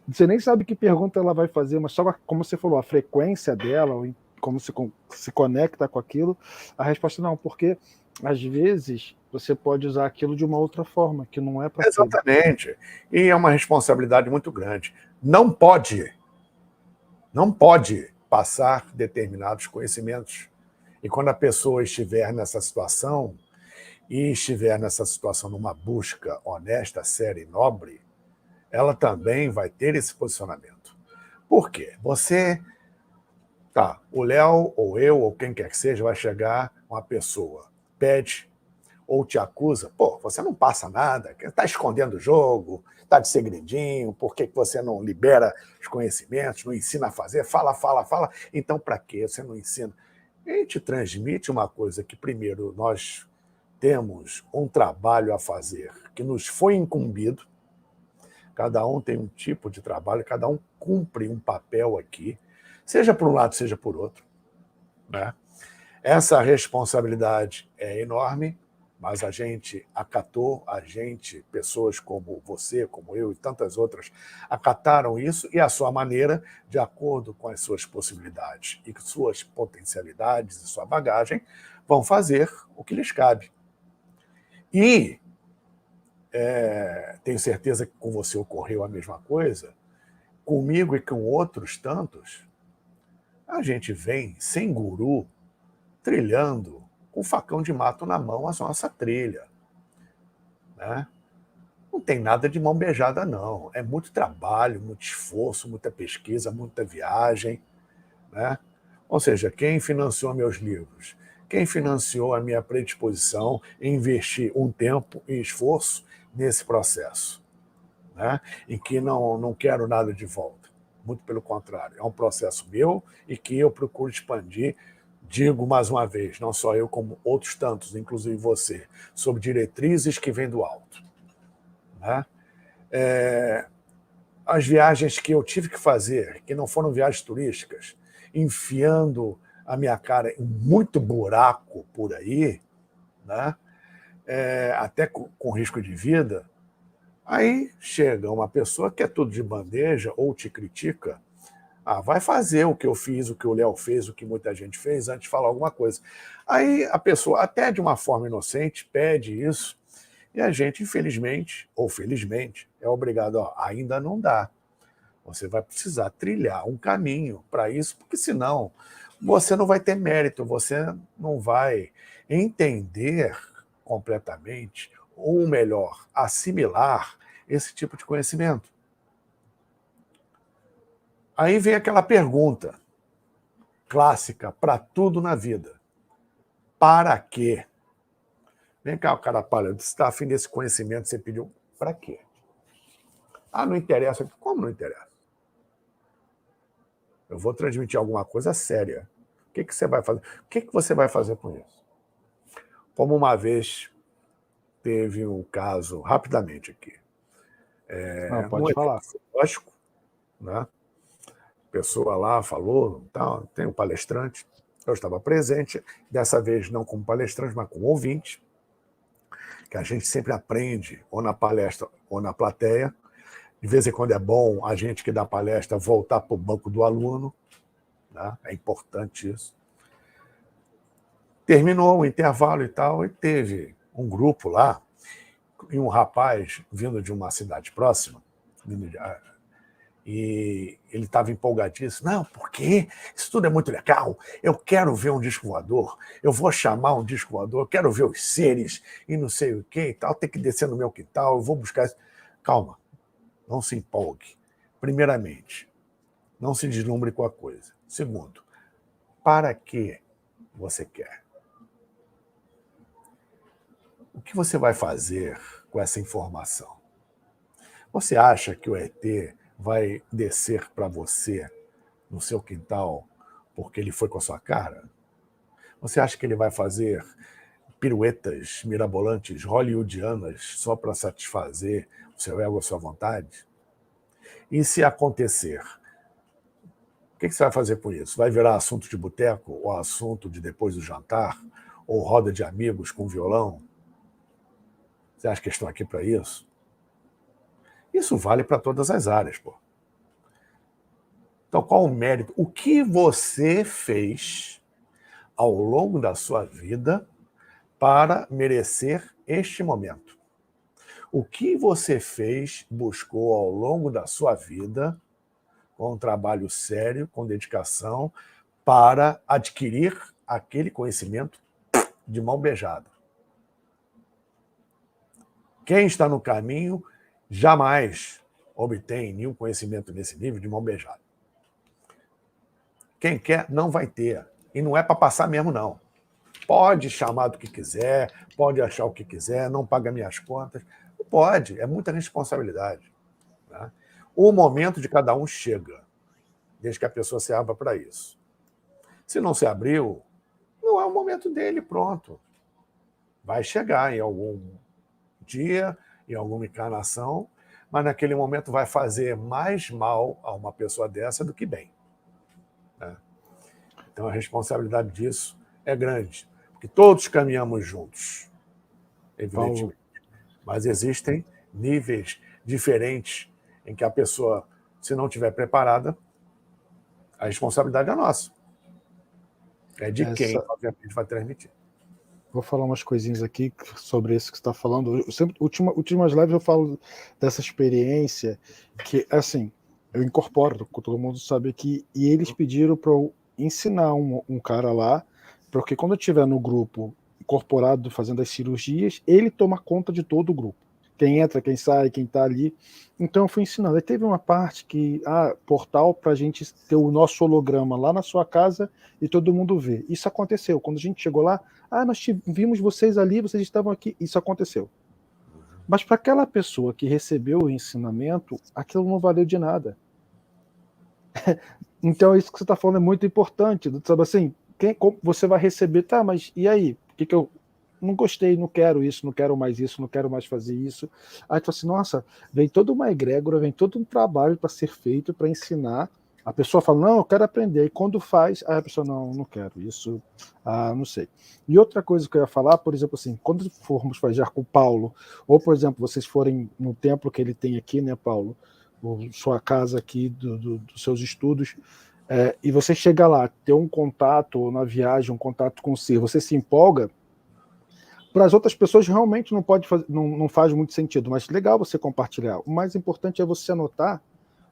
Você nem sabe que pergunta ela vai fazer, mas só como você falou, a frequência dela, como se conecta com aquilo, a resposta não, porque às vezes você pode usar aquilo de uma outra forma, que não é para aquilo. Exatamente. E é uma responsabilidade muito grande. Não pode passar determinados conhecimentos. E quando a pessoa estiver nessa situação, e estiver nessa situação numa busca honesta, séria e nobre, ela também vai ter esse posicionamento. Por quê? O Léo, ou eu, ou quem quer que seja, vai chegar uma pessoa, pede ou te acusa, você não passa nada, está escondendo o jogo, está de segredinho, por que você não libera os conhecimentos, não ensina a fazer, fala, então para que você não ensina? A gente transmite uma coisa que, primeiro, nós temos um trabalho a fazer que nos foi incumbido, cada um tem um tipo de trabalho, cada um cumpre um papel aqui, seja por um lado, seja por outro, né? Essa responsabilidade é enorme, mas a gente acatou, pessoas como você, como eu e tantas outras, acataram isso e a sua maneira, de acordo com as suas possibilidades e suas potencialidades e sua bagagem, vão fazer o que lhes cabe. E tenho certeza que com você ocorreu a mesma coisa, comigo e com outros tantos, a gente vem sem guru, trilhando com facão de mato na mão a nossa trilha. Né? Não tem nada de mão beijada, não. É muito trabalho, muito esforço, muita pesquisa, muita viagem. Né? Ou seja, quem financiou meus livros? Quem financiou a minha predisposição em investir um tempo e esforço nesse processo? Né? Em que não quero nada de volta. Muito pelo contrário. É um processo meu e que eu procuro expandir. Digo mais uma vez, não só eu, como outros tantos, inclusive você, sobre diretrizes que vêm do alto. Né? As viagens que eu tive que fazer, que não foram viagens turísticas, enfiando a minha cara em muito buraco por aí, né? Até com risco de vida, aí chega uma pessoa que é tudo de bandeja ou te critica, vai fazer o que eu fiz, o que o Léo fez, o que muita gente fez, antes de falar alguma coisa. Aí a pessoa, até de uma forma inocente, pede isso, e a gente, infelizmente, ou felizmente, é obrigado, ainda não dá. Você vai precisar trilhar um caminho para isso, porque senão você não vai ter mérito, você não vai entender completamente, ou melhor, assimilar esse tipo de conhecimento. Aí vem aquela pergunta clássica para tudo na vida. Para quê? Vem cá, o cara palha, você está afim desse conhecimento, você pediu, para quê? Não interessa. Como não interessa? Eu vou transmitir alguma coisa séria. O que você vai fazer? O que você vai fazer com isso? Como uma vez teve um caso, rapidamente aqui, Pode falar. Lógico, né? A pessoa lá falou, tem um palestrante, eu estava presente, dessa vez não como palestrante, mas como ouvinte, que a gente sempre aprende, ou na palestra ou na plateia. De vez em quando é bom a gente que dá palestra voltar para o banco do aluno, né? É importante isso. Terminou o intervalo e tal, e teve um grupo lá, e um rapaz vindo de uma cidade próxima, e ele estava empolgadíssimo. Não, porque isso tudo é muito legal, eu quero ver um disco voador, eu vou chamar um disco voador, eu quero ver os seres e não sei o que e tal, tem que descer no meu quintal, eu vou buscar isso. Calma, não se empolgue. Primeiramente, não se deslumbre com a coisa. Segundo, para que você quer? O que você vai fazer com essa informação? Você acha que o ET vai descer para você no seu quintal porque ele foi com a sua cara? Você acha que ele vai fazer piruetas mirabolantes hollywoodianas só para satisfazer o seu ego, a sua vontade? E se acontecer, o que você vai fazer com isso? Vai virar assunto de boteco, ou assunto de depois do jantar, ou roda de amigos com violão? Você acha que estão aqui para isso? Isso vale para todas as áreas, pô. Então, qual o mérito? O que você fez ao longo da sua vida para merecer este momento? O que você fez, buscou ao longo da sua vida, com um trabalho sério, com dedicação, para adquirir aquele conhecimento de mão beijada? Quem está no caminho jamais obtém nenhum conhecimento nesse nível de mão beijada. Quem quer não vai ter. E não é para passar mesmo, não. Pode chamar do que quiser, pode achar o que quiser, não paga minhas contas. Pode, é muita responsabilidade. Né? O momento de cada um chega, desde que a pessoa se abra para isso. Se não se abriu, não é o momento dele, pronto. Vai chegar em algum dia, em alguma encarnação, mas naquele momento vai fazer mais mal a uma pessoa dessa do que bem. Né? Então a responsabilidade disso é grande, porque todos caminhamos juntos. evidentemente. Mas existem níveis diferentes em que a pessoa, se não estiver preparada, a responsabilidade é nossa. É de quem, obviamente, vai transmitir. Vou falar umas coisinhas aqui sobre isso que você está falando. Últimas lives eu falo dessa experiência que, assim, eu incorporo, todo mundo sabe aqui, e eles pediram para eu ensinar um cara lá, porque quando eu estiver no grupo incorporado fazendo as cirurgias, ele toma conta de todo o grupo. Quem entra, quem sai, quem está ali. Então eu fui ensinando. Aí teve uma parte que, portal para a gente ter o nosso holograma lá na sua casa e todo mundo ver. Isso aconteceu. Quando a gente chegou lá, nós vimos vocês ali, vocês estavam aqui. Isso aconteceu. Mas para aquela pessoa que recebeu o ensinamento, aquilo não valeu de nada. Então isso que você está falando é muito importante. Sabe assim, como você vai receber, tá, mas e aí? O que eu não gostei, não quero isso, não quero mais isso, não quero mais fazer isso. Aí tu fala assim, nossa, vem toda uma egrégora, vem todo um trabalho para ser feito, para ensinar. A pessoa fala, não, eu quero aprender. E quando faz, aí a pessoa, não quero isso, não sei. E outra coisa que eu ia falar, por exemplo, assim, quando formos fazer com o Paulo, ou, por exemplo, vocês forem no templo que ele tem aqui, né, Paulo, sua casa aqui, dos seus estudos, e você chega lá, ter um contato, ou na viagem, um contato com o ser, você se empolga. Para as outras pessoas realmente não faz muito sentido, mas legal você compartilhar. O mais importante é você anotar,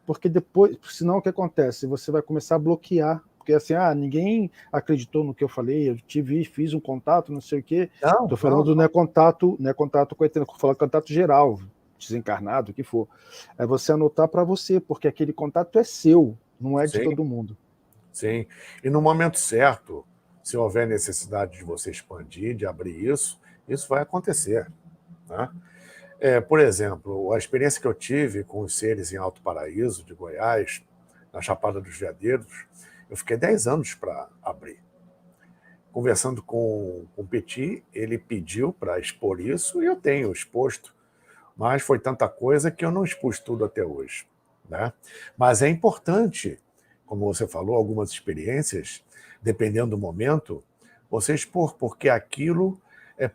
porque depois, senão o que acontece? Você vai começar a bloquear, porque assim, ninguém acreditou no que eu falei, eu fiz um contato, não sei o quê. Estou falando não é contato com a eternidade, estou falando contato geral, desencarnado, o que for. É você anotar para você, porque aquele contato é seu, não é de todo mundo. Sim, e no momento certo, se houver necessidade de você expandir, de abrir isso vai acontecer. Né? Por exemplo, a experiência que eu tive com os seres em Alto Paraíso, de Goiás, na Chapada dos Veadeiros, eu fiquei 10 anos para abrir. Conversando com o Petit, ele pediu para expor isso e eu tenho exposto, mas foi tanta coisa que eu não expus tudo até hoje. Né? Mas é importante, como você falou, algumas experiências, dependendo do momento, você expor, porque aquilo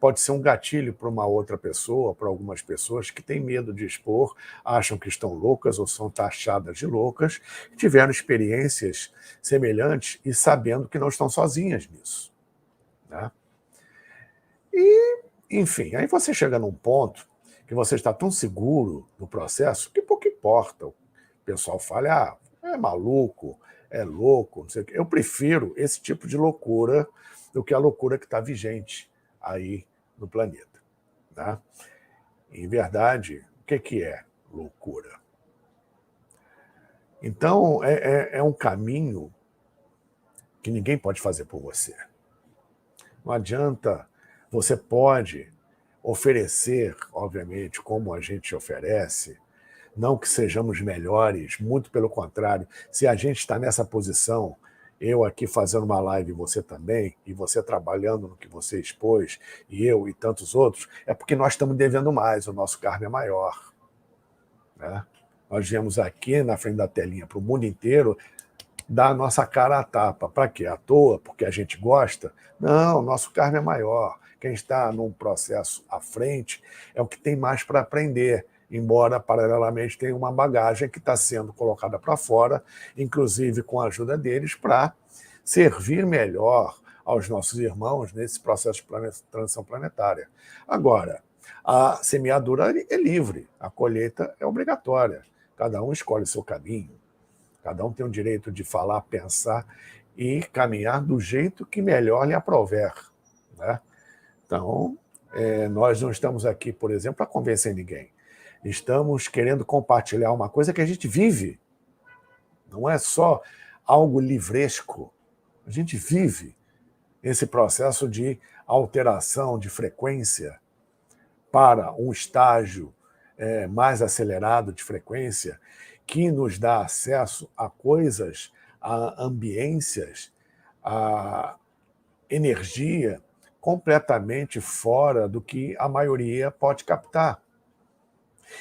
pode ser um gatilho para uma outra pessoa, para algumas pessoas que têm medo de expor, acham que estão loucas ou são taxadas de loucas, tiveram experiências semelhantes e sabendo que não estão sozinhas nisso. Né? E, enfim, aí você chega num ponto que você está tão seguro no processo que pouco importa. O pessoal fala, é maluco, é louco, não sei o quê. Eu prefiro esse tipo de loucura do que a loucura que está vigente aí no planeta. Né? Em verdade, o que é loucura? Então, é um caminho que ninguém pode fazer por você. Não adianta, você pode oferecer, obviamente, como a gente oferece, não que sejamos melhores, muito pelo contrário. Se a gente está nessa posição, eu aqui fazendo uma live e você também, e você trabalhando no que você expôs, e eu e tantos outros, é porque nós estamos devendo mais, o nosso karma é maior. Né? Nós viemos aqui na frente da telinha para o mundo inteiro dar a nossa cara à tapa. Para quê? À toa? Porque a gente gosta? Não, nosso karma é maior. Quem está num processo à frente é o que tem mais para aprender, embora, paralelamente, tenha uma bagagem que está sendo colocada para fora, inclusive com a ajuda deles, para servir melhor aos nossos irmãos nesse processo de transição planetária. Agora, a semeadura é livre, a colheita é obrigatória. Cada um escolhe seu caminho. Cada um tem o direito de falar, pensar e caminhar do jeito que melhor lhe aprouver. Né? Então, nós não estamos aqui, por exemplo, para convencer ninguém. Estamos querendo compartilhar uma coisa que a gente vive. Não é só algo livresco. A gente vive esse processo de alteração de frequência para um estágio mais acelerado de frequência, que nos dá acesso a coisas, a ambiências, a energia completamente fora do que a maioria pode captar.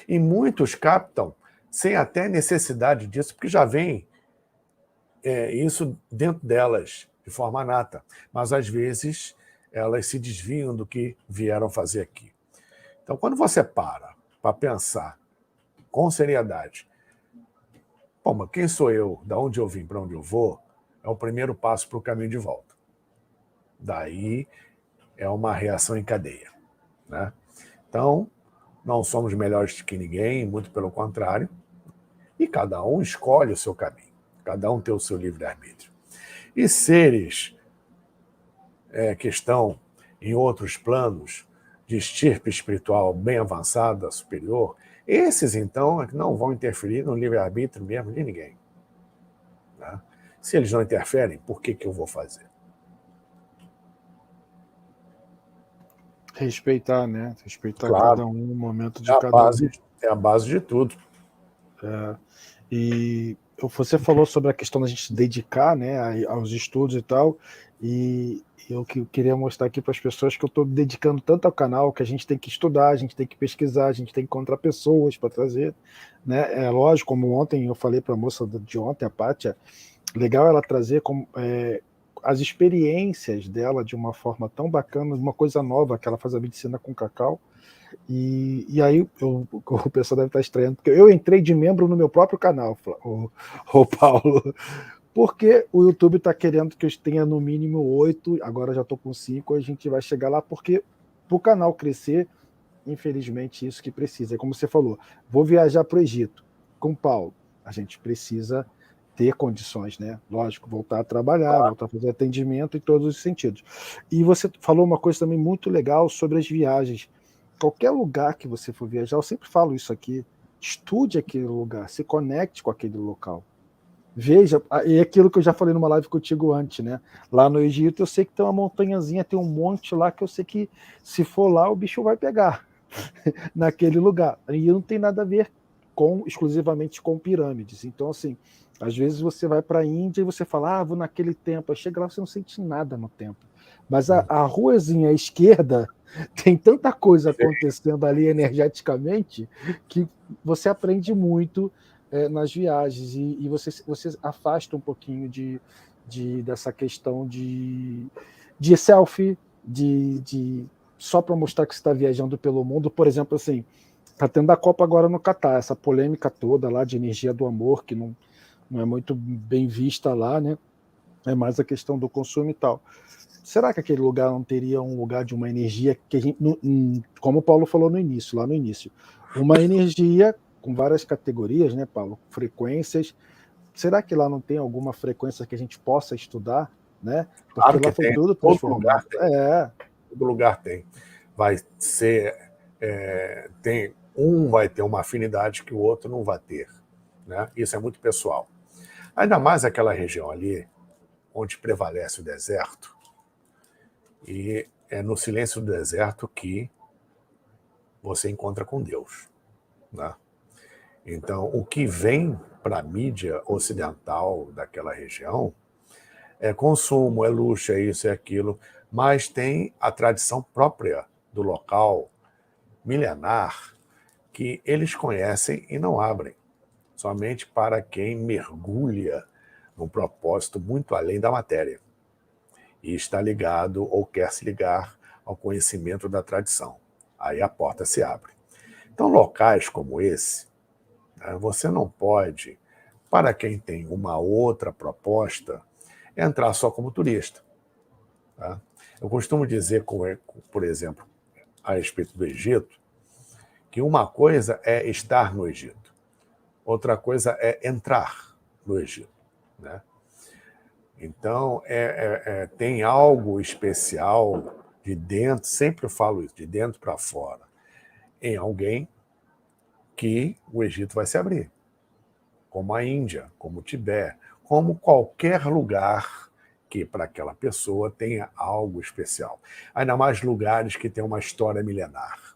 E muitos captam sem até necessidade disso, porque já vem isso dentro delas, de forma nata. Mas, às vezes, elas se desviam do que vieram fazer aqui. Então, quando você para pensar com seriedade, pô, mas quem sou eu, de onde eu vim, para onde eu vou, é o primeiro passo para o caminho de volta. Daí é uma reação em cadeia, né? Então, não somos melhores que ninguém, muito pelo contrário, e cada um escolhe o seu caminho, cada um tem o seu livre-arbítrio. E seres que estão em outros planos de estirpe espiritual bem avançada, superior, esses, então, é que não vão interferir no livre-arbítrio mesmo de ninguém. Né? Se eles não interferem, por que eu vou fazer? Respeitar, né? Respeitar Claro, cada um, o momento de cada um. é a base de tudo. E você falou sobre a questão da gente se dedicar, né, aos estudos e tal, e eu queria mostrar aqui para as pessoas que eu estou dedicando tanto ao canal que a gente tem que estudar, a gente tem que pesquisar, a gente tem que encontrar pessoas para trazer, né? É lógico, como ontem eu falei para a moça de ontem, a Pátia, legal ela trazer as experiências dela de uma forma tão bacana, uma coisa nova, que ela faz a medicina com cacau. E aí o pessoal deve estar estranhando, porque eu entrei de membro no meu próprio canal, o Paulo, porque o YouTube está querendo que eu tenha no mínimo 8, agora já estou com 5, a gente vai chegar lá, porque para o canal crescer, infelizmente, isso que precisa. É como você falou, vou viajar para o Egito com o Paulo, a gente precisa ter condições, né? Lógico, voltar a trabalhar, voltar a fazer atendimento em todos os sentidos. E você falou uma coisa também muito legal sobre as viagens. Qualquer lugar que você for viajar, eu sempre falo isso aqui, estude aquele lugar, se conecte com aquele local. Veja, e é aquilo que eu já falei numa live contigo antes, né? Lá no Egito eu sei que tem uma montanhazinha, tem um monte lá que eu sei que se for lá o bicho vai pegar naquele lugar. E não tem nada a ver exclusivamente com pirâmides. Então, assim, às vezes você vai para a Índia e você fala, vou naquele templo. Aí chega lá, você não sente nada no templo. Mas a ruazinha à esquerda tem tanta coisa acontecendo ali energeticamente que você aprende muito nas viagens e você afasta um pouquinho dessa questão de selfie, de só para mostrar que você está viajando pelo mundo. Por exemplo, assim, está tendo a Copa agora no Catar, essa polêmica toda lá de energia do amor, que não é muito bem vista lá, né? É mais a questão do consumo e tal. Será que aquele lugar não teria um lugar de uma energia que a gente, como o Paulo falou no início, lá no início, uma energia com várias categorias, né, Paulo? Frequências. Será que lá não tem alguma frequência que a gente possa estudar, né? Porque Claro que lá foi tem, tudo todo lugar transformado. tem. Todo lugar tem. Vai ser. Um vai ter uma afinidade que o outro não vai ter. Né? Isso é muito pessoal. Ainda mais aquela região ali, onde prevalece o deserto, e é no silêncio do deserto que você encontra com Deus. Né? Então, o que vem para a mídia ocidental daquela região é consumo, é luxo, é isso, é aquilo, mas tem a tradição própria do local, milenar, que eles conhecem e não abrem, somente para quem mergulha num propósito muito além da matéria e está ligado ou quer se ligar ao conhecimento da tradição. Aí a porta se abre. Então, locais como esse, né, você não pode, para quem tem uma outra proposta, entrar só como turista. Tá? Eu costumo dizer, por exemplo, a respeito do Egito, que uma coisa é estar no Egito, outra coisa é entrar no Egito. Né? Então, tem algo especial de dentro, sempre eu falo isso, de dentro para fora, em alguém que o Egito vai se abrir, como a Índia, como o Tibete, como qualquer lugar que para aquela pessoa tenha algo especial. Ainda mais lugares que têm uma história milenar,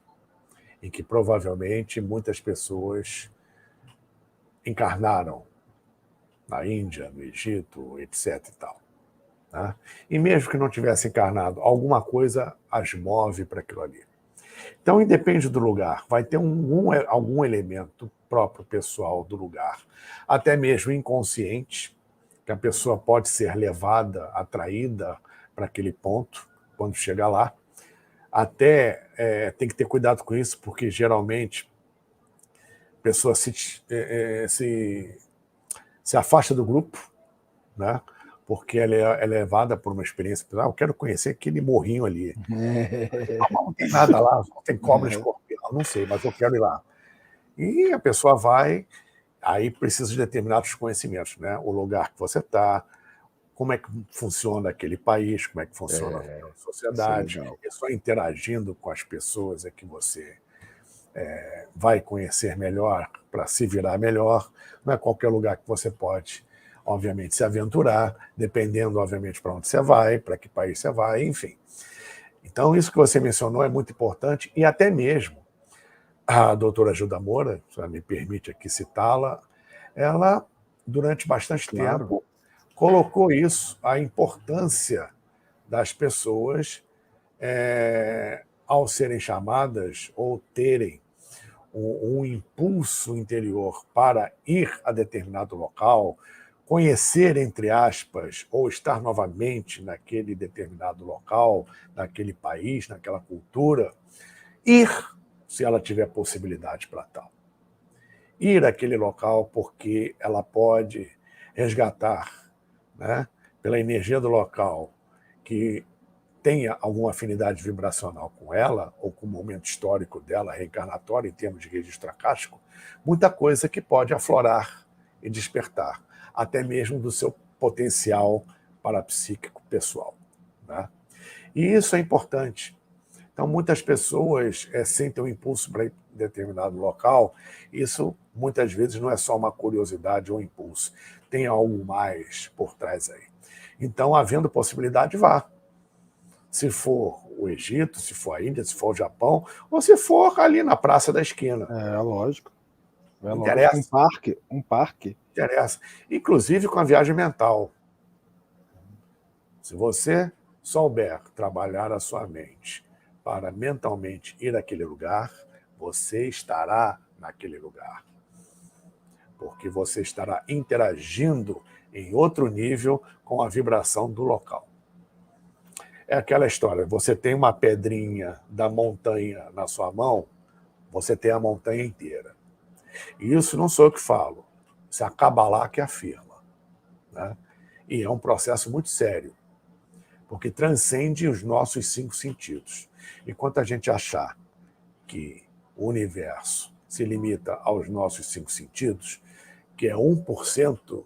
em que provavelmente muitas pessoas encarnaram na Índia, no Egito, etc. e tal. Né? E mesmo que não tivesse encarnado, alguma coisa as move para aquilo ali. Então, independe do lugar, vai ter algum elemento próprio pessoal do lugar, até mesmo inconsciente, que a pessoa pode ser levada, atraída para aquele ponto, quando chega lá, Até tem que ter cuidado com isso, porque geralmente a pessoa se afasta do grupo, né? Porque ela é levada por uma experiência. Eu quero conhecer aquele morrinho ali. Não tem nada lá, não tem cobra, escorpião, não sei, mas eu quero ir lá. E a pessoa vai, aí precisa de determinados conhecimentos, né? O lugar que você está, como é que funciona aquele país, como é que funciona a sociedade. É só interagindo com as pessoas é que você vai conhecer melhor, para se virar melhor. Não é qualquer lugar que você pode, obviamente, se aventurar, dependendo, obviamente, para onde você vai, para que país você vai, enfim. Então, isso que você mencionou é muito importante, e até mesmo a doutora Gilda Moura, se ela me permite aqui citá-la, ela, durante bastante tempo, colocou isso, a importância das pessoas ao serem chamadas ou terem um impulso interior para ir a determinado local, conhecer, entre aspas, ou estar novamente naquele determinado local, naquele país, naquela cultura, ir, se ela tiver possibilidade para tal. Ir àquele local porque ela pode resgatar, né, pela energia do local, que tenha alguma afinidade vibracional com ela, ou com o momento histórico dela, reencarnatório, em termos de registro acástico, muita coisa que pode aflorar e despertar, até mesmo do seu potencial parapsíquico pessoal, né? E isso é importante. Então, muitas pessoas sentem um impulso para ir em determinado local. Isso, muitas vezes, não é só uma curiosidade ou um impulso. Tem algo mais por trás aí. Então, havendo possibilidade, vá. Se for o Egito, se for a Índia, se for o Japão, ou se for ali na praça da esquina. Lógico. Interessa. Um parque. Interessa. Inclusive com a viagem mental. Se você souber trabalhar a sua mente para mentalmente ir àquele lugar, você estará naquele lugar. Porque você estará interagindo em outro nível com a vibração do local. É aquela história, você tem uma pedrinha da montanha na sua mão, você tem a montanha inteira. E isso não sou eu que falo, isso é a Kabbalah que afirma, né? E é um processo muito sério, porque transcende os nossos 5 sentidos. Enquanto a gente achar que o universo se limita aos nossos 5 sentidos, que é 1%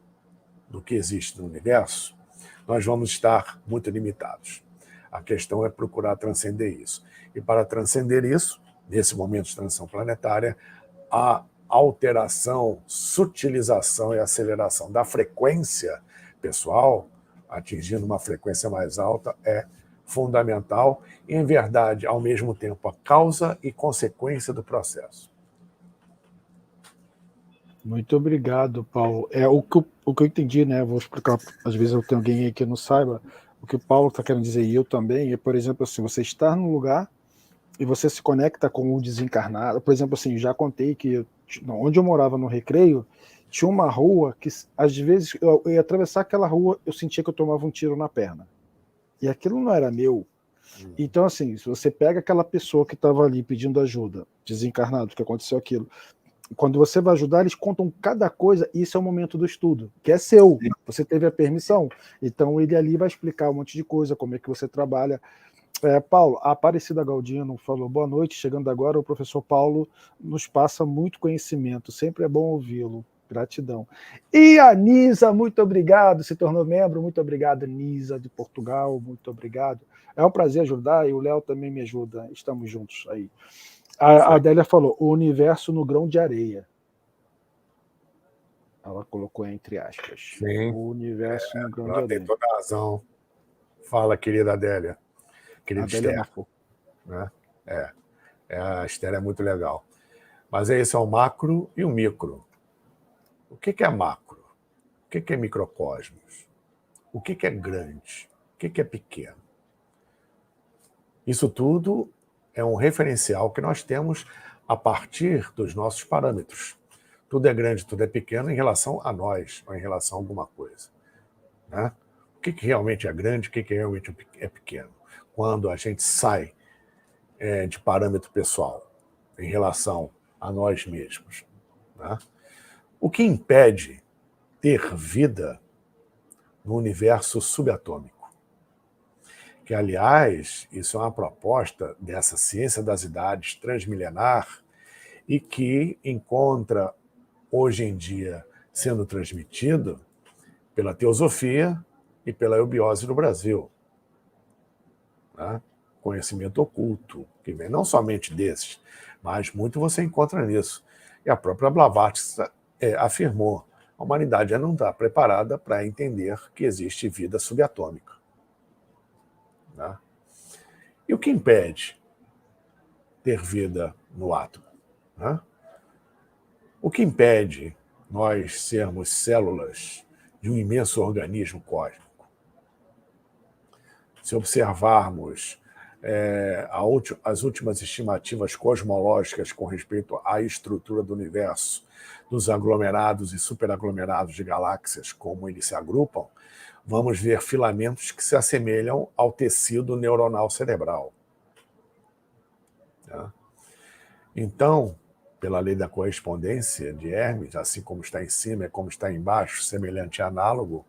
do que existe no universo, nós vamos estar muito limitados. A questão é procurar transcender isso. E para transcender isso, nesse momento de transição planetária, a alteração, sutilização e aceleração da frequência pessoal, atingindo uma frequência mais alta, é fundamental e, em verdade, ao mesmo tempo, a causa e consequência do processo. Muito obrigado, Paulo. O que eu entendi, né? Vou explicar, às vezes eu tenho alguém aí que não saiba, o que o Paulo está querendo dizer, e eu também, é, por exemplo, assim, você estar num lugar e você se conecta com o desencarnado. Por exemplo, assim, já contei que onde eu morava no Recreio, tinha uma rua que, às vezes, eu ia atravessar aquela rua, eu sentia que eu tomava um tiro na perna. E aquilo não era meu. Então, assim, se você pega aquela pessoa que estava ali pedindo ajuda, desencarnado, que aconteceu aquilo, quando você vai ajudar, eles contam cada coisa, e isso é o momento do estudo, que é seu, você teve a permissão. Então, ele ali vai explicar um monte de coisa, como é que você trabalha. Paulo, a Aparecida Galdino falou, boa noite, chegando agora, o professor Paulo nos passa muito conhecimento, sempre é bom ouvi-lo, gratidão. E a Nisa, muito obrigado, se tornou membro, muito obrigado, Nisa, de Portugal, muito obrigado. É um prazer ajudar, e o Léo também me ajuda, estamos juntos aí. A Adélia falou, o universo no grão de areia. Ela colocou entre aspas. Sim. O universo no grão de areia. Ela tem toda a razão. Fala, querida Adélia. Querida Adélia Esther. Né? A Esther é muito legal. Mas esse é o macro e o micro. O que é macro? O que é microcosmos? O que é grande? O que é pequeno? Isso tudo é um referencial que nós temos a partir dos nossos parâmetros. Tudo é grande, tudo é pequeno em relação a nós, ou em relação a alguma coisa. Né? O que realmente é grande, o que realmente é pequeno? Quando a gente sai de parâmetro pessoal em relação a nós mesmos. Né? O que impede ter vida no universo subatômico? Que, aliás, isso é uma proposta dessa ciência das idades transmilenar e que encontra, hoje em dia, sendo transmitido pela teosofia e pela eubiose no Brasil. Né? Conhecimento oculto, que vem não somente desses, mas muito você encontra nisso. E a própria Blavatsky afirmou: a humanidade já não está preparada para entender que existe vida subatômica. Né? E o que impede ter vida no átomo? Né? O que impede nós sermos células de um imenso organismo cósmico? Se observarmos as últimas estimativas cosmológicas com respeito à estrutura do universo, dos aglomerados e superaglomerados de galáxias, como eles se agrupam, vamos ver filamentos que se assemelham ao tecido neuronal cerebral. Tá? Então, pela lei da correspondência de Hermes, assim como está em cima é como está embaixo, semelhante e análogo,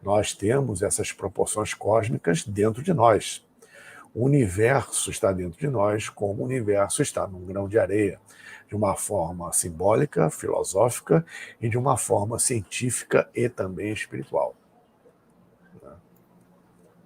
nós temos essas proporções cósmicas dentro de nós. O universo está dentro de nós, como o universo está num grão de areia, de uma forma simbólica, filosófica e de uma forma científica e também espiritual.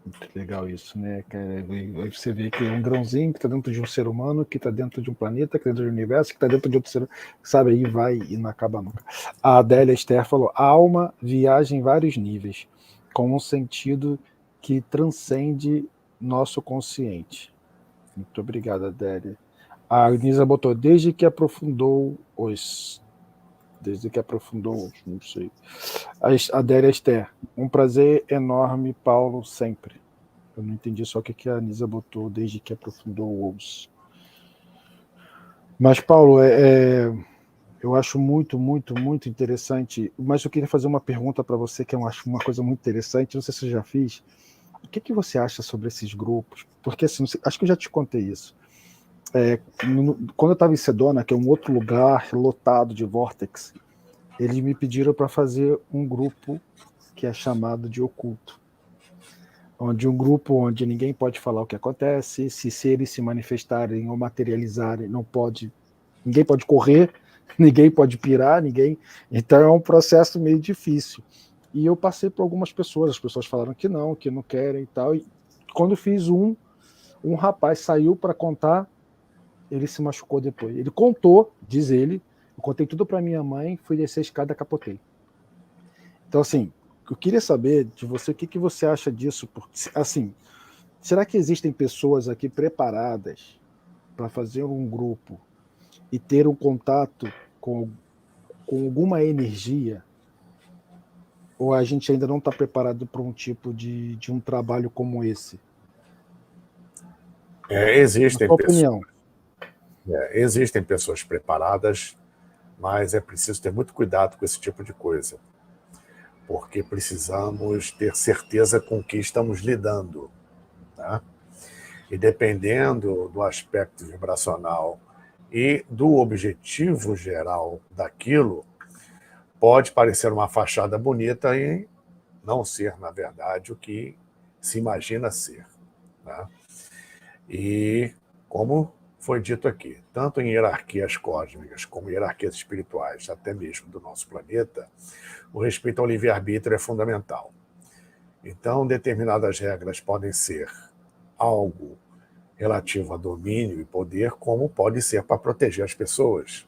Muito legal isso, né, cara? Aí você vê que é um grãozinho que está dentro de um ser humano, que está dentro de um planeta, que está dentro do universo, que está dentro de outro ser humano, sabe? Aí vai e não acaba nunca. A Adélia Esther falou: a alma viaja em vários níveis, com um sentido que transcende nosso consciente. Muito obrigado, Adélia. A Nisa botou: desde que aprofundou os. Não sei. A Adélia Esther: um prazer enorme, Paulo, sempre. Eu não entendi só o que a Anisa botou desde que aprofundou os. Mas, Paulo, eu acho muito, muito, muito interessante. Mas eu queria fazer uma pergunta para você, que eu acho uma coisa muito interessante. Não sei se eu já fiz. O que você acha sobre esses grupos? Porque, assim, acho que eu já te contei isso. Quando eu estava em Sedona, que é um outro lugar lotado de vórtex, eles me pediram para fazer um grupo que é chamado de oculto, onde um grupo onde ninguém pode falar o que acontece, se eles se manifestarem ou materializarem, ninguém pode correr, ninguém pode pirar, ninguém. Então é um processo meio difícil. E eu passei por algumas pessoas, as pessoas falaram que não querem e tal. E quando fiz um rapaz saiu para contar, ele se machucou depois. Ele contou, diz ele, eu contei tudo para minha mãe, fui descer a escada, capotei. Então, assim, eu queria saber de você o que você acha disso. Assim, será que existem pessoas aqui preparadas para fazer um grupo e ter um contato com alguma energia? Ou a gente ainda não está preparado para um tipo de um trabalho como esse? Existem Na sua pessoas. opinião. Existem pessoas preparadas, mas é preciso ter muito cuidado com esse tipo de coisa, porque precisamos ter certeza com o que estamos lidando. Tá? E dependendo do aspecto vibracional e do objetivo geral daquilo, pode parecer uma fachada bonita e não ser, na verdade, o que se imagina ser. Tá? E, como foi dito aqui, tanto em hierarquias cósmicas como em hierarquias espirituais, até mesmo do nosso planeta, o respeito ao livre-arbítrio é fundamental. Então, determinadas regras podem ser algo relativo a domínio e poder, como pode ser para proteger as pessoas,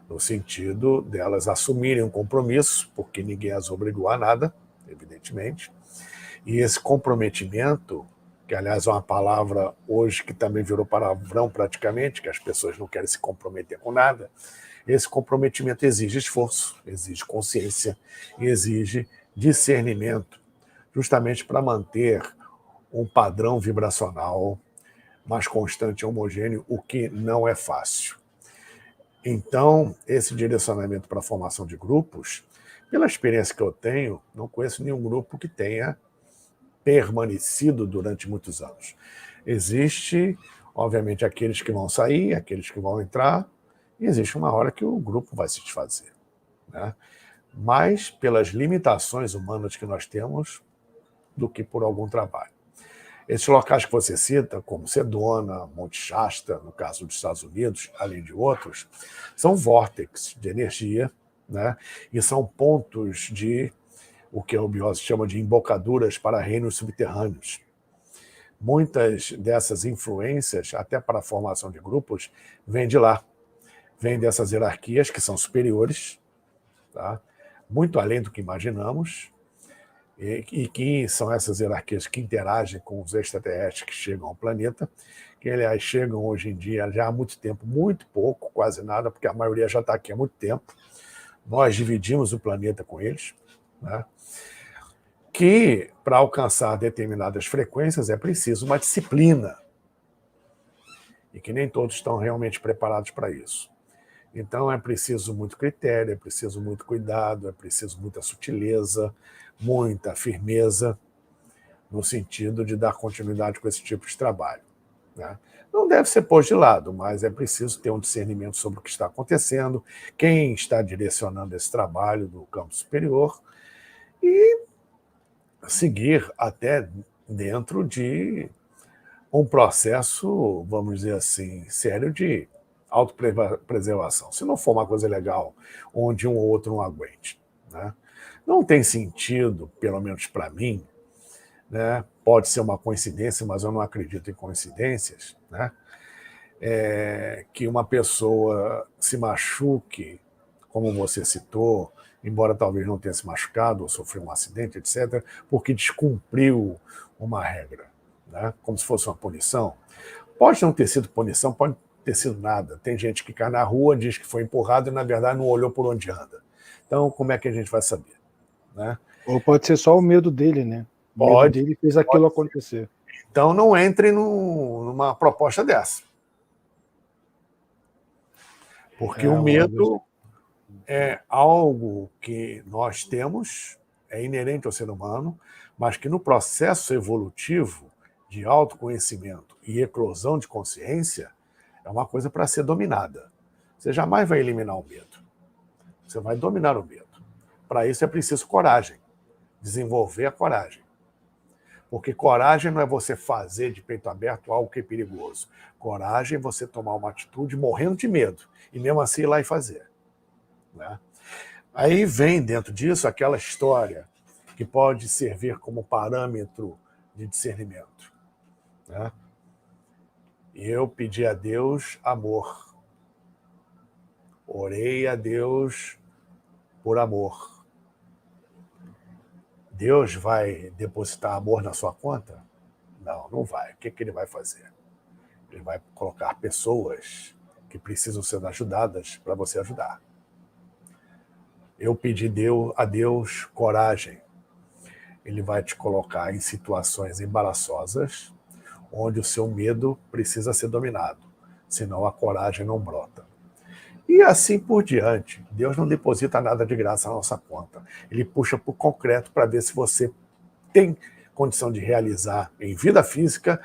no sentido delas assumirem um compromisso, porque ninguém as obrigou a nada, evidentemente, e esse comprometimento, que aliás é uma palavra hoje que também virou palavrão praticamente, que as pessoas não querem se comprometer com nada, esse comprometimento exige esforço, exige consciência e exige discernimento, justamente para manter um padrão vibracional mais constante e homogêneo, o que não é fácil. Então, esse direcionamento para a formação de grupos, pela experiência que eu tenho, não conheço nenhum grupo que tenha permanecido durante muitos anos. Existe obviamente, aqueles que vão sair, aqueles que vão entrar, e existe uma hora que o grupo vai se desfazer, né? Mais pelas limitações humanas que nós temos do que por algum trabalho. Esses locais que você cita, como Sedona, Monte Shasta, no caso dos Estados Unidos, além de outros, são vórtices de energia, né? E são pontos de o que a Obiose chama de embocaduras para reinos subterrâneos. Muitas dessas influências, até para a formação de grupos, vêm de lá. Vêm dessas hierarquias que são superiores, tá? Muito além do que imaginamos, e que são essas hierarquias que interagem com os extraterrestres que chegam ao planeta, que, aliás, chegam hoje em dia já há muito tempo, muito pouco, quase nada, porque a maioria já está aqui há muito tempo. Nós dividimos o planeta com eles, né? Que, para alcançar determinadas frequências, é preciso uma disciplina, e que nem todos estão realmente preparados para isso. Então, é preciso muito critério, é preciso muito cuidado, é preciso muita sutileza, muita firmeza, no sentido de dar continuidade com esse tipo de trabalho, né? Não deve ser posto de lado, mas é preciso ter um discernimento sobre o que está acontecendo, quem está direcionando esse trabalho do campo superior, e seguir até dentro de um processo, vamos dizer assim, sério de autopreservação. Se não for uma coisa legal, onde um ou outro não aguente, né? Não tem sentido, pelo menos para mim, né? Pode ser uma coincidência, mas eu não acredito em coincidências, né? Que uma pessoa se machuque, como você citou, embora talvez não tenha se machucado ou sofreu um acidente, etc., porque descumpriu uma regra, né? Como se fosse uma punição. Pode não ter sido punição, pode ter sido nada. Tem gente que cai na rua, diz que foi empurrado e, na verdade, não olhou por onde anda. Então, como é que a gente vai saber, né? Ou pode ser só o medo dele, né? O medo dele fez aquilo acontecer. Então, não entre numa proposta dessa. Porque o medo é algo que nós temos, é inerente ao ser humano, mas que no processo evolutivo de autoconhecimento e eclosão de consciência é uma coisa para ser dominada. Você jamais vai eliminar o medo. Você vai dominar o medo. Para isso é preciso coragem, desenvolver a coragem. Porque coragem não é você fazer de peito aberto algo que é perigoso. Coragem é você tomar uma atitude morrendo de medo e mesmo assim ir lá e fazer, né? Aí vem dentro disso aquela história que pode servir como parâmetro de discernimento, né? Eu pedi a Deus amor. Orei a Deus por amor. Deus vai depositar amor na sua conta? Não, não vai. O que ele vai fazer? Ele vai colocar pessoas que precisam ser ajudadas para você ajudar. Eu pedi a Deus coragem. Ele vai te colocar em situações embaraçosas, onde o seu medo precisa ser dominado, senão a coragem não brota. E assim por diante. Deus não deposita nada de graça na nossa conta. Ele puxa para o concreto para ver se você tem condição de realizar em vida física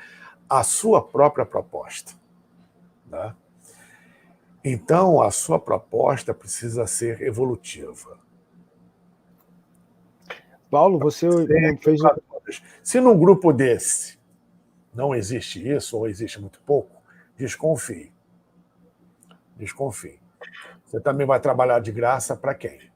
a sua própria proposta, né? Então, a sua proposta precisa ser evolutiva. Paulo, você fez... Se num grupo desse não existe isso, ou existe muito pouco, desconfie. Desconfie. Você também vai trabalhar de graça para quem?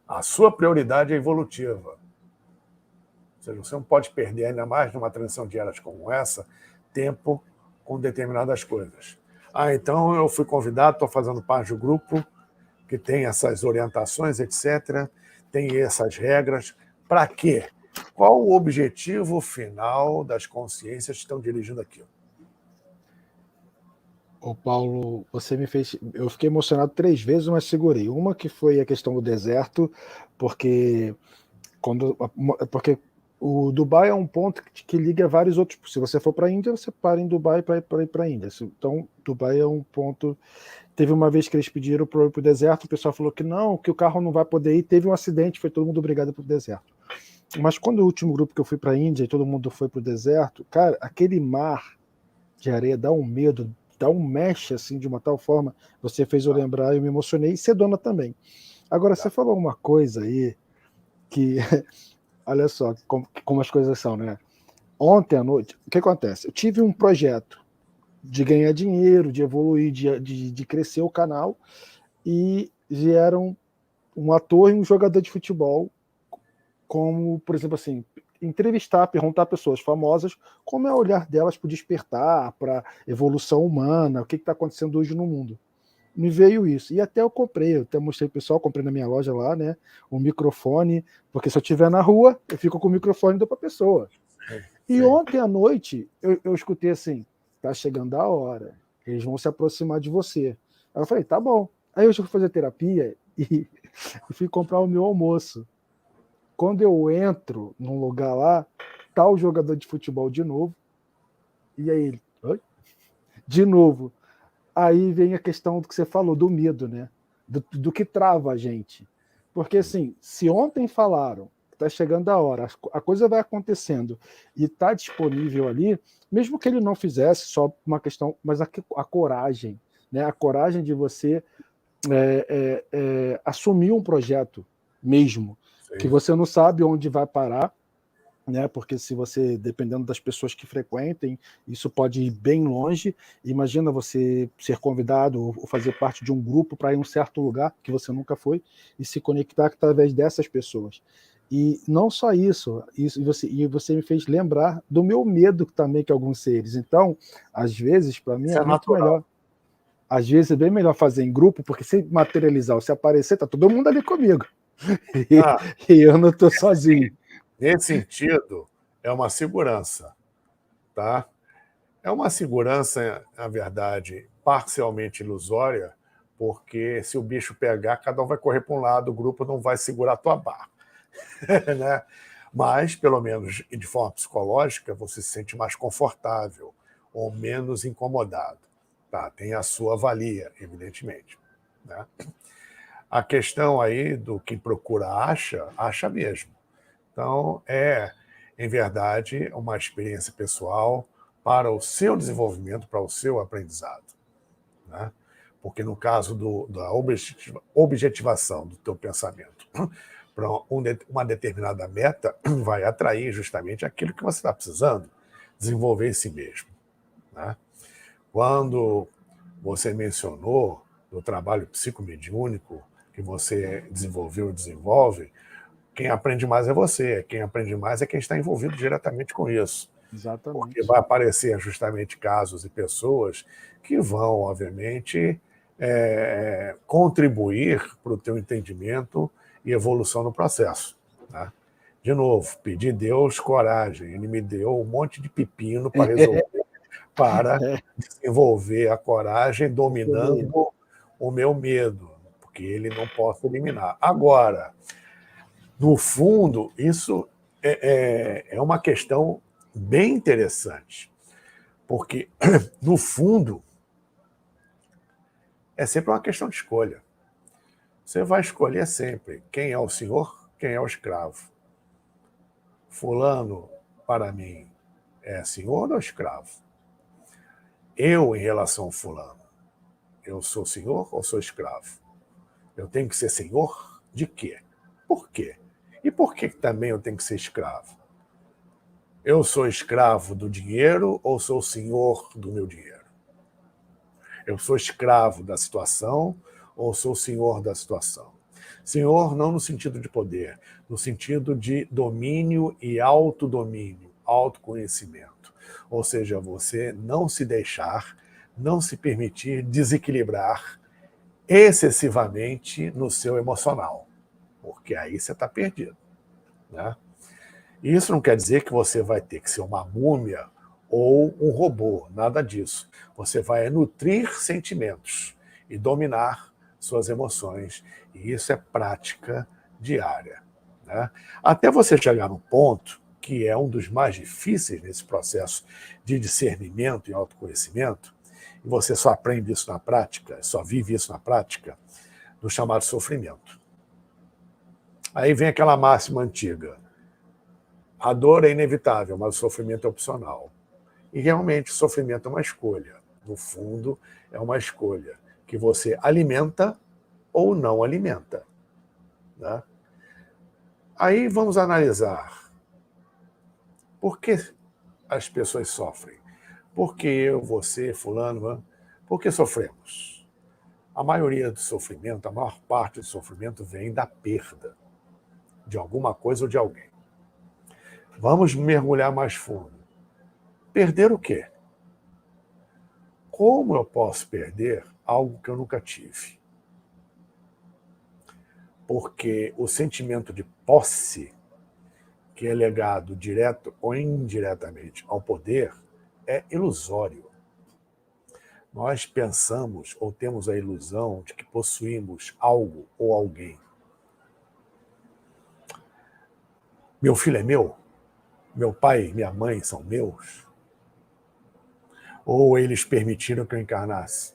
A sua prioridade é evolutiva. Ou seja, você não pode perder, ainda mais numa transição de eras como essa, tempo com determinadas coisas. Então eu fui convidado, estou fazendo parte do grupo que tem essas orientações, etc., tem essas regras. Para quê? Qual o objetivo final das consciências que estão dirigindo aquilo? Ô Paulo, você me fez... Eu fiquei emocionado 3 vezes, mas segurei. Uma que foi a questão do deserto, porque o Dubai é um ponto que liga vários outros. Se você for para a Índia, você para em Dubai para ir para a Índia. Então, Dubai é um ponto... Teve uma vez que eles pediram para ir para o deserto, o pessoal falou que não, que o carro não vai poder ir. Teve um acidente, foi todo mundo obrigado para o deserto. Mas quando o último grupo que eu fui para a Índia e todo mundo foi para o deserto, cara, aquele mar de areia dá um medo, dá um mexe assim de uma tal forma. Você fez eu lembrar, eu me emocionei, e Sedona também. Agora, você falou uma coisa aí que, olha só como as coisas são, né? Ontem à noite, o que acontece? Eu tive um projeto de ganhar dinheiro, de evoluir, de crescer o canal, e vieram um ator e um jogador de futebol, como, por exemplo, assim, entrevistar, perguntar a pessoas famosas como é o olhar delas para o despertar, para evolução humana, o que está acontecendo hoje no mundo. Me veio isso. E até eu comprei, eu até mostrei pro pessoal, comprei na minha loja lá, né? Um microfone, porque se eu estiver na rua, eu fico com o microfone e dou para a pessoa. E Sim. ontem à noite, eu escutei assim: tá chegando a hora, eles vão se aproximar de você. Aí eu falei: tá bom. Aí eu fui fazer terapia e fui comprar o meu almoço. Quando eu entro num lugar lá, tá o jogador de futebol de novo. E aí ele, oi? De novo. Aí vem a questão do que você falou, do medo, né? Do que trava a gente. Porque, assim, se ontem falaram que está chegando a hora, a coisa vai acontecendo e está disponível ali, mesmo que ele não fizesse só uma questão, mas a coragem, né? A coragem de você assumir um projeto mesmo, que Sim. você não sabe onde vai parar, né? Porque se você, dependendo das pessoas que frequentem, isso pode ir bem longe. Imagina você ser convidado ou fazer parte de um grupo para ir a um certo lugar que você nunca foi e se conectar através dessas pessoas. E não só isso, você me fez lembrar do meu medo também que alguns seres. Então, às vezes, para mim, Isso é é muito melhor. natural. Às vezes é bem melhor fazer em grupo, porque se materializar ou se aparecer, tá todo mundo ali comigo. E, Ah, e eu não estou sozinho. nesse sentido, é uma segurança, tá? É uma segurança, na verdade, parcialmente ilusória, porque se o bicho pegar, cada um vai correr para um lado, o grupo não vai segurar a tua barra. Né? Mas, pelo menos de forma psicológica, você se sente mais confortável ou menos incomodado. Tá? Tem a sua valia, evidentemente. Né? A questão aí do quem procura acha, acha mesmo. Então, em verdade, uma experiência pessoal para o seu desenvolvimento, para o seu aprendizado. Né? Porque no caso da objetivação do teu pensamento para uma determinada meta, vai atrair justamente aquilo que você está precisando, desenvolver em si mesmo. Né? Quando você mencionou do trabalho psicomediúnico que você desenvolveu e desenvolve, quem aprende mais é você, quem aprende mais é quem está envolvido diretamente com isso. Porque Exatamente. vai aparecer justamente casos e pessoas que vão, obviamente, contribuir para o teu entendimento e evolução no processo. Tá? De novo, pedi a Deus coragem. Ele me deu um monte de pepino para resolver, para desenvolver a coragem dominando o meu medo, porque ele não posso eliminar. Agora, no fundo, isso é uma questão bem interessante, porque, no fundo, é sempre uma questão de escolha. Você vai escolher sempre quem é o senhor, quem é o escravo. Fulano, para mim, é senhor ou escravo? Eu, em relação ao fulano, eu sou senhor ou sou escravo? Eu tenho que ser senhor de quê? Por quê? E por que também eu tenho que ser escravo? Eu sou escravo do dinheiro ou sou senhor do meu dinheiro? Eu sou escravo da situação ou sou senhor da situação? Senhor não no sentido de poder, no sentido de domínio e autodomínio, autoconhecimento. Ou seja, você não se deixar, não se permitir desequilibrar excessivamente no seu emocional, porque aí você está perdido. Né? E isso não quer dizer que você vai ter que ser uma múmia ou um robô, nada disso. Você vai nutrir sentimentos e dominar suas emoções, e isso é prática diária. Né? Até você chegar no ponto, que é um dos mais difíceis nesse processo de discernimento e autoconhecimento, e você só aprende isso na prática, só vive isso na prática, do chamado sofrimento. Aí vem aquela máxima antiga: a dor é inevitável, mas o sofrimento é opcional. E realmente o sofrimento é uma escolha. No fundo, é uma escolha que você alimenta ou não alimenta. Né? Aí vamos analisar por que as pessoas sofrem. Por que eu, você, fulano, por que sofremos? A maioria do sofrimento, a maior parte do sofrimento vem da perda de alguma coisa ou de alguém. Vamos mergulhar mais fundo. Perder o quê? Como eu posso perder algo que eu nunca tive? Porque o sentimento de posse, que é legado direto ou indiretamente ao poder, é ilusório. Nós pensamos ou temos a ilusão de que possuímos algo ou alguém. Meu filho é meu? Meu pai e minha mãe são meus? Ou eles permitiram que eu encarnasse?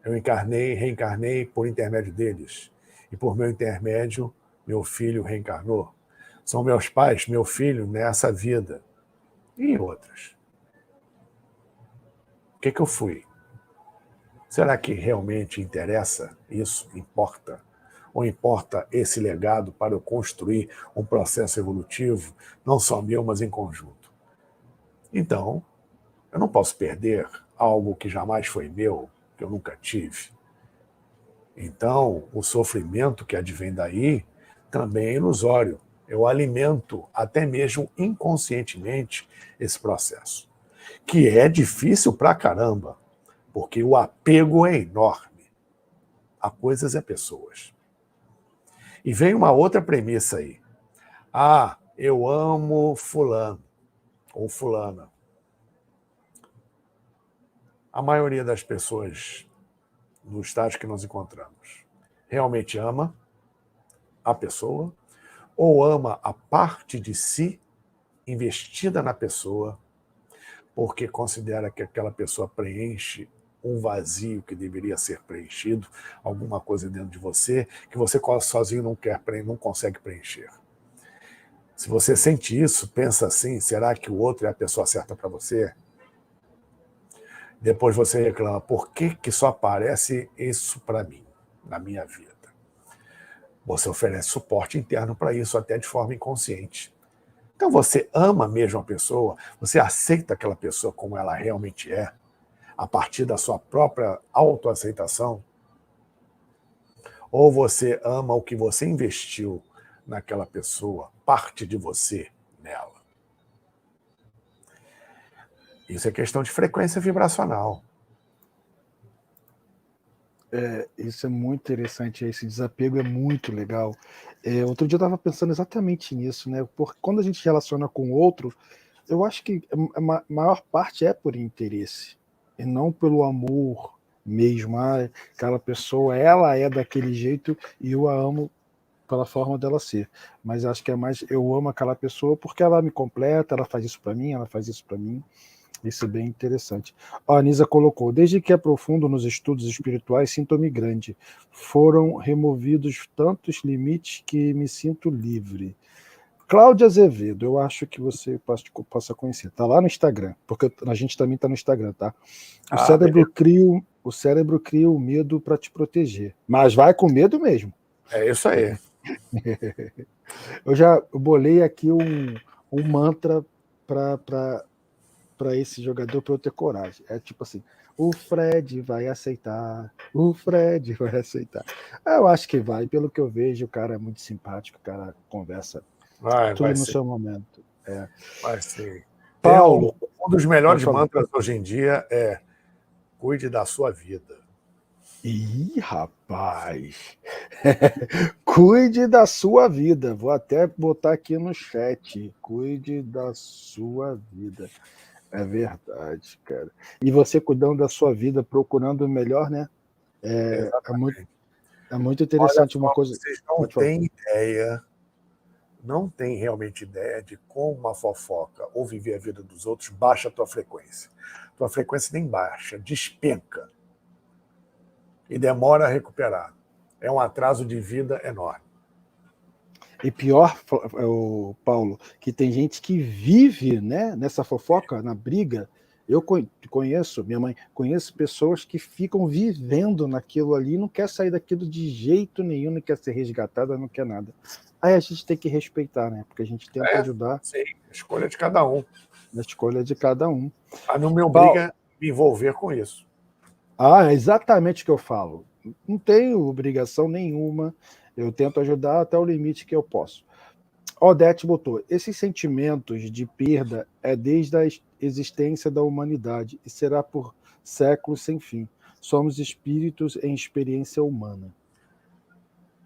Eu encarnei, reencarnei por intermédio deles. E por meu intermédio, meu filho reencarnou. São meus pais, meu filho nessa vida. E em outras. O que eu fui? Será que realmente interessa isso? Importa? Ou importa esse legado para eu construir um processo evolutivo, não só meu, mas em conjunto? Então, eu não posso perder algo que jamais foi meu, que eu nunca tive. Então, o sofrimento que advém daí também é ilusório. Eu alimento, até mesmo inconscientemente, esse processo. Que é difícil pra caramba, porque o apego é enorme a coisas e a pessoas. E vem uma outra premissa aí. Ah, eu amo fulano ou fulana. A maioria das pessoas no estágio que nos encontramos realmente ama a pessoa ou ama a parte de si investida na pessoa porque considera que aquela pessoa preenche um vazio que deveria ser preenchido, alguma coisa dentro de você que você sozinho não consegue preencher. Se você sente isso, pensa assim, será que o outro é a pessoa certa para você? Depois você reclama, por que só aparece isso para mim, na minha vida? Você oferece suporte interno para isso, até de forma inconsciente. Então você ama mesmo a pessoa, você aceita aquela pessoa como ela realmente é, a partir da sua própria autoaceitação? Ou você ama o que você investiu naquela pessoa, parte de você nela? Isso é questão de frequência vibracional. Isso é muito interessante, esse desapego é muito legal. Outro dia eu estava pensando exatamente nisso, né? Porque quando a gente relaciona com o outro, eu acho que a maior parte é por interesse, e não pelo amor mesmo. Ah, aquela pessoa, ela é daquele jeito e eu a amo pela forma dela ser. Mas acho que é mais, eu amo aquela pessoa porque ela me completa, ela faz isso para mim, ela faz isso para mim. Isso é bem interessante. A Anisa colocou, desde que aprofundo nos estudos espirituais, sinto-me grande. Foram removidos tantos limites que me sinto livre. Cláudia Azevedo, eu acho que você possa conhecer. Está lá no Instagram, porque a gente também está no Instagram, tá? O cérebro cria o medo para te proteger. Mas vai com medo mesmo. É isso aí. Eu bolei aqui um mantra para esse jogador, para eu ter coragem. É tipo assim, o Fred vai aceitar, o Fred vai aceitar. Eu acho que vai, pelo que eu vejo, o cara é muito simpático, o cara conversa tudo no seu momento. Vai ser. Paulo, um dos melhores mantras hoje em dia é cuide da sua vida. Ih, rapaz! Cuide da sua vida. Vou até botar aqui no chat. Cuide da sua vida. É verdade, cara. E você cuidando da sua vida, procurando o melhor, né? É muito interessante. Olha, uma coisa. Vocês não têm ideia, não têm realmente ideia de como uma fofoca ou viver a vida dos outros baixa a tua frequência. Tua frequência nem baixa, despenca. E demora a recuperar. É um atraso de vida enorme. E pior, o Paulo, que tem gente que vive, né, nessa fofoca, na briga. Eu conheço, minha mãe, conheço pessoas que ficam vivendo naquilo ali, não quer sair daquilo de jeito nenhum, não quer ser resgatada, não quer nada. Aí a gente tem que respeitar, né? Porque a gente tenta ajudar Sim, escolha de cada um. na escolha de cada um. A não me Paulo, obriga a me envolver com isso. é exatamente o que eu falo. Não tenho obrigação nenhuma. Eu tento ajudar até o limite que eu posso. Odete botou: esses sentimentos de perda é desde a existência da humanidade e será por séculos sem fim. Somos espíritos em experiência humana.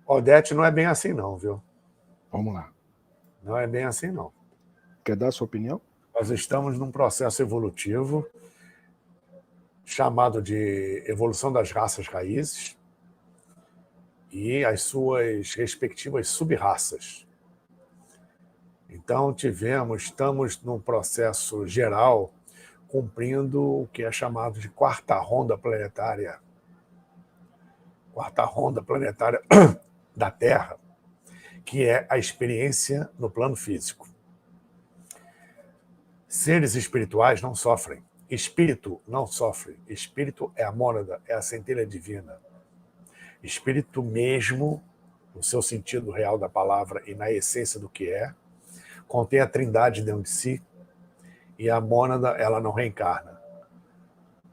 Odete, não é bem assim não, viu? Vamos lá. Não é bem assim não. Quer dar a sua opinião? Nós estamos num processo evolutivo chamado de evolução das raças raízes e as suas respectivas sub-raças. Então, estamos num processo geral cumprindo o que é chamado de quarta ronda planetária. Quarta ronda planetária da Terra, que é a experiência no plano físico. Seres espirituais não sofrem. Espírito não sofre. Espírito é a mônada, é a centelha divina. Espírito mesmo, no seu sentido real da palavra e na essência do que é, contém a trindade dentro de si, e a mônada, ela não reencarna.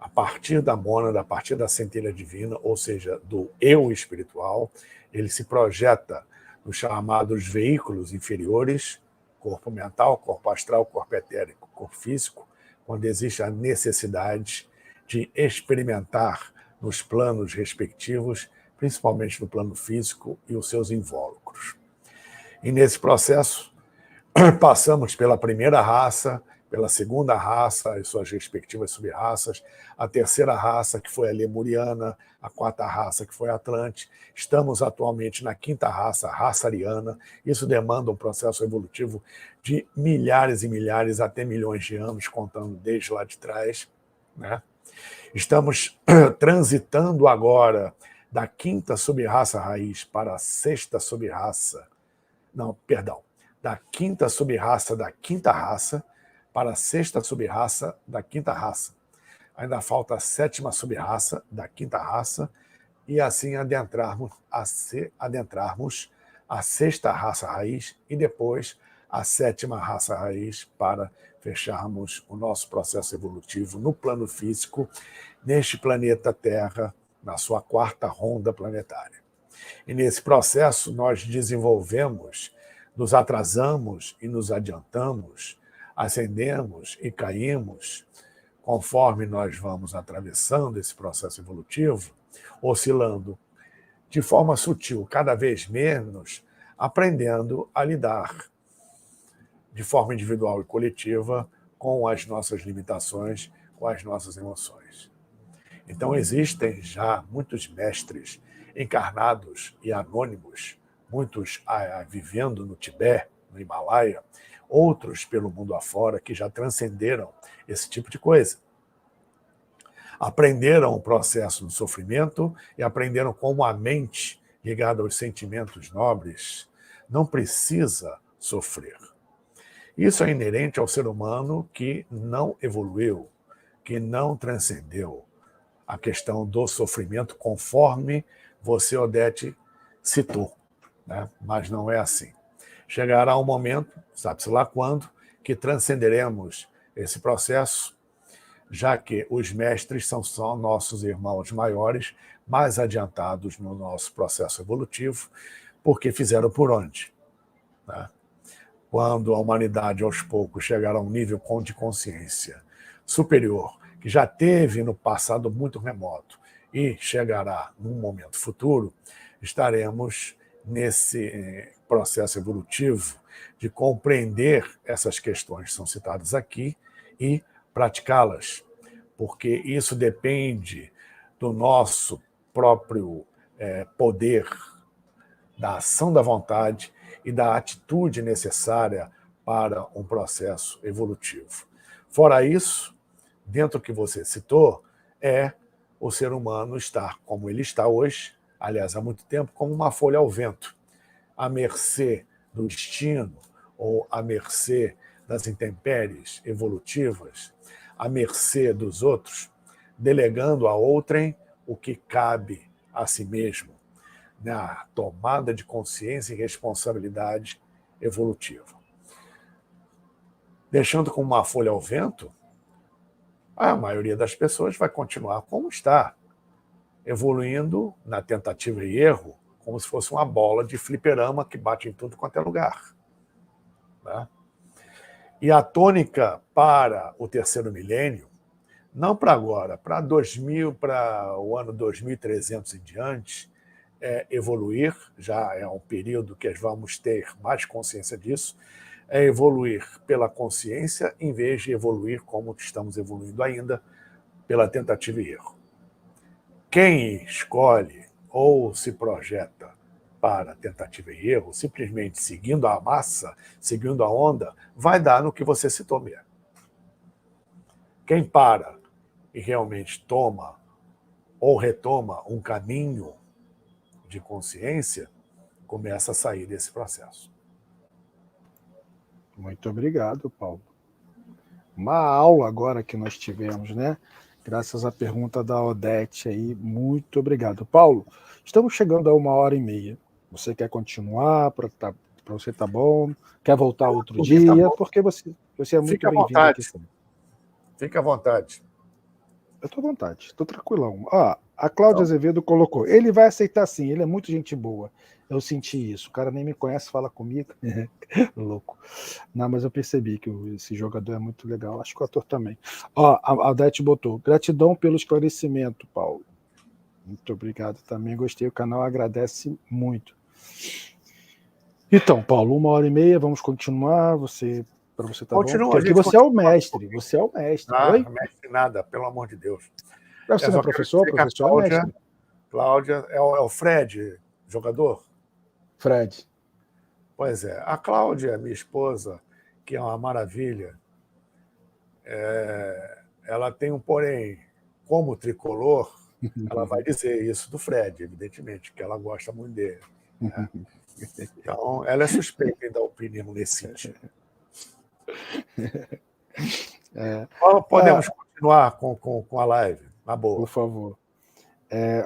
A partir da mônada, a partir da centelha divina, ou seja, do eu espiritual, ele se projeta nos chamados veículos inferiores, corpo mental, corpo astral, corpo etérico, corpo físico, quando existe a necessidade de experimentar nos planos respectivos, principalmente no plano físico e os seus invólucros. E nesse processo, passamos pela primeira raça, pela segunda raça e suas respectivas sub-raças, a terceira raça, que foi a lemuriana, a quarta raça, que foi a Atlante. Estamos atualmente na quinta raça, a raça ariana. Isso demanda um processo evolutivo de milhares e milhares, até milhões de anos, contando desde lá de trás, né? Estamos transitando agora da quinta sub-raça raiz para a sexta sub-raça. Não, perdão. Da quinta sub-raça da quinta raça para a sexta sub-raça da quinta raça. Ainda falta a sétima sub-raça da quinta raça e assim adentrarmos a sexta raça raiz e depois a sétima raça raiz para fecharmos o nosso processo evolutivo no plano físico, neste planeta Terra, na sua quarta ronda planetária. E nesse processo nós desenvolvemos, nos atrasamos e nos adiantamos, ascendemos e caímos, conforme nós vamos atravessando esse processo evolutivo, oscilando de forma sutil, cada vez menos, aprendendo a lidar de forma individual e coletiva com as nossas limitações, com as nossas emoções. Então existem já muitos mestres encarnados e anônimos, muitos vivendo no Tibete, no Himalaia, outros pelo mundo afora que já transcenderam esse tipo de coisa. Aprenderam o processo do sofrimento e aprenderam como a mente, ligada aos sentimentos nobres, não precisa sofrer. Isso é inerente ao ser humano que não evoluiu, que não transcendeu a questão do sofrimento, conforme você, Odete, citou, né? Mas não é assim. Chegará um momento, sabe-se lá quando, que transcenderemos esse processo, já que os mestres são só nossos irmãos maiores, mais adiantados no nosso processo evolutivo, porque fizeram por onde? Né? Quando a humanidade, aos poucos, chegar a um nível de consciência superior, que já teve no passado muito remoto e chegará num momento futuro, estaremos nesse processo evolutivo de compreender essas questões que são citadas aqui e praticá-las, porque isso depende do nosso próprio poder, da ação da vontade e da atitude necessária para um processo evolutivo. Fora isso, dentro do que você citou, é o ser humano estar como ele está hoje, aliás, há muito tempo, como uma folha ao vento, à mercê do destino ou à mercê das intempéries evolutivas, à mercê dos outros, delegando a outrem o que cabe a si mesmo, na tomada de consciência e responsabilidade evolutiva. Deixando como uma folha ao vento, a maioria das pessoas vai continuar como está, evoluindo na tentativa e erro, como se fosse uma bola de fliperama que bate em tudo quanto é lugar. Né? E a tônica para o terceiro milênio, não para agora, para o ano 2300 em diante, é evoluir, já é um período que vamos ter mais consciência disso, é evoluir pela consciência em vez de evoluir como estamos evoluindo ainda, pela tentativa e erro. Quem escolhe ou se projeta para tentativa e erro, simplesmente seguindo a massa, seguindo a onda, vai dar no que você citou mesmo. Quem para e realmente toma ou retoma um caminho de consciência, começa a sair desse processo. Muito obrigado, Paulo. Uma aula agora que nós tivemos, né? Graças à pergunta da Odete aí. Muito obrigado. Paulo, estamos chegando a 1h30. Você quer continuar? Para você tá bom? Quer voltar outro dia? Tá, porque você é muito bem-vindo aqui. Fica à vontade. Eu estou à vontade, estou tranquilão. A Cláudia Azevedo colocou, ele vai aceitar sim, ele é muito gente boa. Eu senti isso, o cara nem me conhece, fala comigo. Louco. Não, mas eu percebi que esse jogador é muito legal, acho que o ator também. A Odete botou, gratidão pelo esclarecimento, Paulo. Muito obrigado também, gostei, o canal agradece muito. Então, Paulo, 1h30, vamos continuar, para você tá Continua, bom? Porque aqui você é o mestre, você é o mestre. Oi? Mestre nada, pelo amor de Deus. Você não é professor? Professor Cláudia, é mestre. Cláudia, é o Fred, jogador? Fred. Pois é. A Cláudia, minha esposa, que é uma maravilha, ela tem um porém. Como tricolor, ela vai dizer isso do Fred, evidentemente, que ela gosta muito dele. Né? Então, ela é suspeita em dar opinião nesse sentido. Podemos continuar com a live, na boa. Por favor.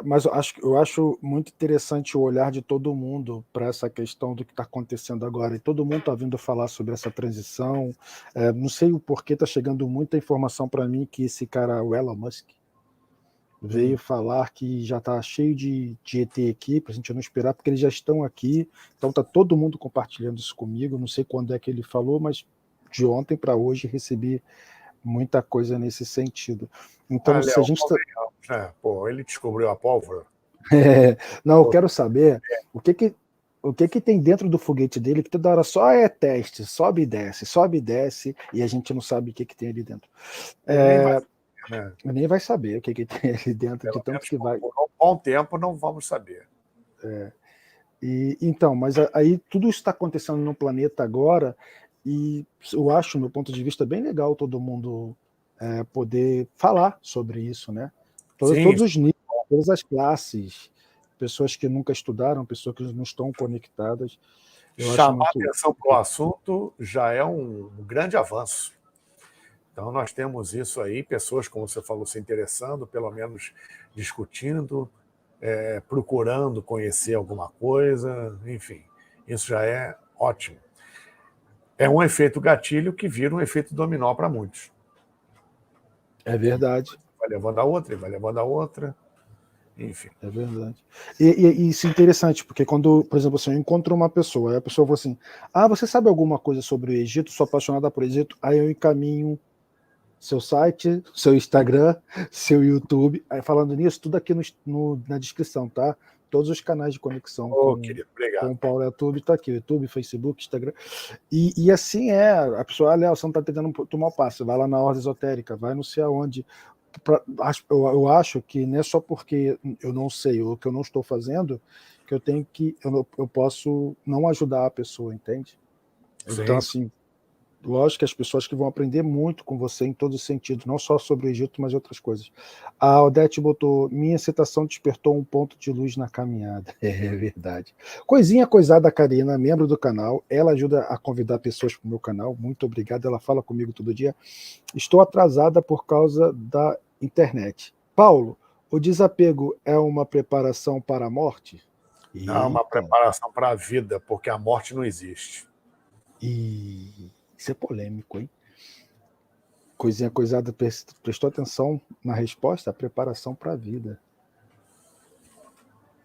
Mas eu acho muito interessante o olhar de todo mundo para essa questão do que está acontecendo agora. E todo mundo está vindo falar sobre essa transição. Não sei o porquê está chegando muita informação para mim que esse cara, o Elon Musk, veio falar que já está cheio de ET aqui, para a gente não esperar, porque eles já estão aqui. Então está todo mundo compartilhando isso comigo. Não sei quando é que ele falou, mas de ontem para hoje recebi muita coisa nesse sentido. Então, se a gente ele descobriu a pólvora. Não, eu quero saber o que tem dentro do foguete dele, que toda hora só é teste, sobe e desce, e a gente não sabe o que tem ali dentro. Nem vai saber o que tem ali dentro, de tanto que vai. Por um bom tempo não vamos saber. Então, mas aí tudo isso está acontecendo no planeta agora, e eu acho, do meu ponto de vista, bem legal todo mundo poder falar sobre isso, né? Todos os níveis, todas as classes, pessoas que nunca estudaram, pessoas que não estão conectadas. Chamar atenção para o assunto já é um grande avanço. Então, nós temos isso aí, pessoas, como você falou, se interessando, pelo menos discutindo, procurando conhecer alguma coisa, enfim, isso já é ótimo. É um efeito gatilho que vira um efeito dominó para muitos. É verdade. Vai levando a outra, vai levando a outra, enfim. É verdade. E isso é interessante, porque quando, por exemplo, eu encontro uma pessoa, aí a pessoa fala assim, você sabe alguma coisa sobre o Egito? Sou apaixonada por Egito. Aí eu encaminho seu site, seu Instagram, seu YouTube. Aí falando nisso, tudo aqui na descrição, tá? Todos os canais de conexão com o Paulo YouTube está aqui, YouTube, Facebook, Instagram. E assim a pessoa, Léo, você não está tentando tomar o passo, vai lá na Ordem Esotérica, vai não sei aonde. Eu acho que não é só porque eu não sei ou que eu não estou fazendo que eu posso não ajudar a pessoa, entende? Sim. Então, assim, lógico que as pessoas que vão aprender muito com você em todos os sentidos, não só sobre o Egito, mas outras coisas. A Odete botou, minha citação despertou um ponto de luz na caminhada. É verdade. Coisinha coisada, Karina, membro do canal, ela ajuda a convidar pessoas para o meu canal, muito obrigado, ela fala comigo todo dia. Estou atrasada por causa da internet. Paulo, o desapego é uma preparação para a morte? Não é uma preparação para a vida, porque a morte não existe. Isso é polêmico, hein? Coisinha coisada, prestou atenção na resposta? A preparação para a vida.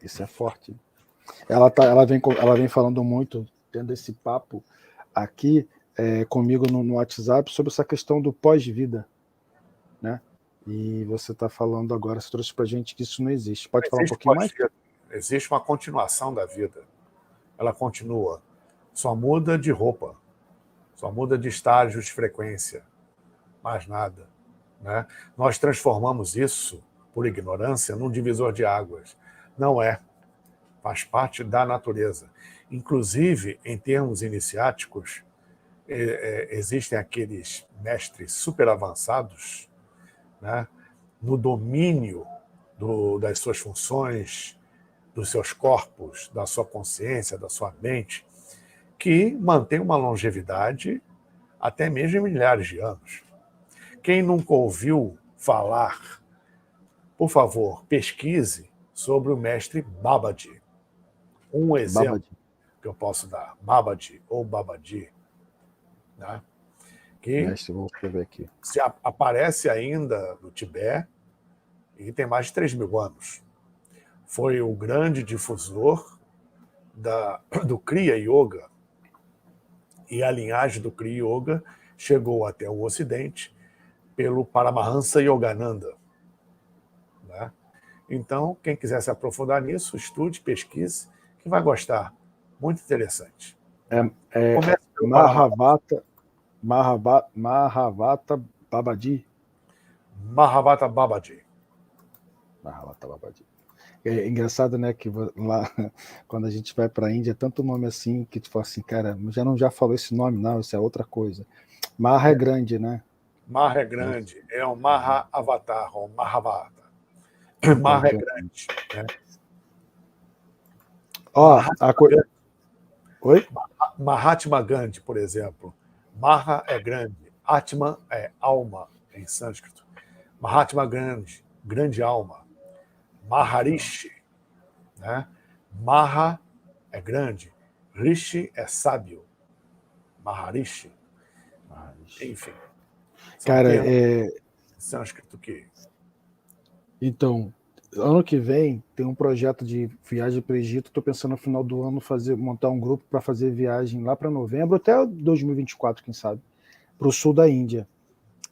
Isso é forte. Ela vem falando muito, tendo esse papo aqui comigo no WhatsApp sobre essa questão do pós-vida, né? E você está falando agora, você trouxe para a gente que isso não existe. Pode falar um pouquinho mais? Existe uma continuação da vida. Ela continua. Só muda de roupa. Só muda de estágio de frequência. Mais nada. Né? Nós transformamos isso, por ignorância, num divisor de águas. Não é. Faz parte da natureza. Inclusive, em termos iniciáticos, existem aqueles mestres super avançados, né? No domínio das suas funções, dos seus corpos, da sua consciência, da sua mente, que mantém uma longevidade até mesmo em milhares de anos. Quem nunca ouviu falar, por favor, pesquise sobre o mestre Babaji. Um exemplo que eu posso dar, Babaji ou Babadi, né? Que mestre, vou escrever aqui. Aparece ainda no Tibete e tem mais de 3.000 anos. Foi o grande difusor do Kriya Yoga, e a linhagem do Kriya Yoga chegou até o Ocidente pelo Paramahansa Yogananda. Né? Então, quem quiser se aprofundar nisso, estude, pesquise, que vai gostar. Muito interessante. Mahavata Babaji. Mahavata Babaji. Mahavata Babaji. É engraçado, né, que lá, quando a gente vai para a Índia, é tanto nome assim que tu fala assim, cara, já falou esse nome, não, isso é outra coisa. Maha é grande, né? Maha é grande, é um Maha Avatar, ou Mahavata. Maha é grande. Né? Oi? Mahatma Gandhi, por exemplo. Maha é grande, Atma é alma, em sânscrito. Mahatma Gandhi, grande alma. Maharishi, né? Maha é grande, Rishi é sábio. Maharishi. Enfim. Cara, sânscrito que... Então, ano que vem tem um projeto de viagem para o Egito. Estou pensando no final do ano montar um grupo para fazer viagem lá para novembro, até 2024, quem sabe, para o sul da Índia.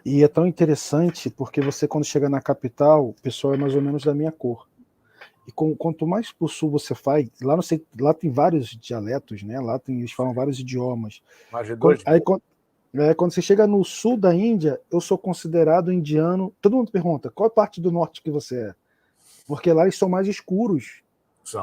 E é tão interessante porque você, quando chega na capital, o pessoal é mais ou menos da minha cor. E quanto mais para o sul você faz, lá tem vários dialetos, né? Lá eles falam vários idiomas. Mais de 2 mil. Quando você chega no sul da Índia, eu sou considerado indiano. Todo mundo pergunta, qual parte do norte que você é? Porque lá eles são mais escuros.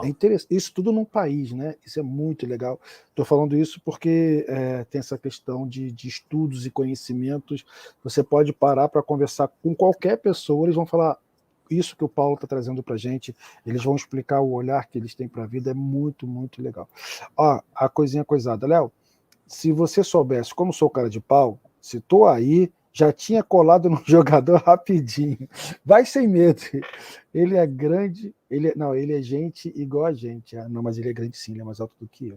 É interessante. Isso tudo num país, né? Isso é muito legal. Estou falando isso porque tem essa questão de estudos e conhecimentos. Você pode parar para conversar com qualquer pessoa, eles vão falar isso que o Paulo está trazendo para a gente, eles vão explicar o olhar que eles têm para a vida, é muito, muito legal. Ó, a coisinha coisada. Léo, se você soubesse como sou cara de pau, se tô aí, já tinha colado no jogador rapidinho. Vai sem medo. Ele é grande, ele é gente igual a gente. Não, mas ele é grande sim, ele é mais alto do que eu.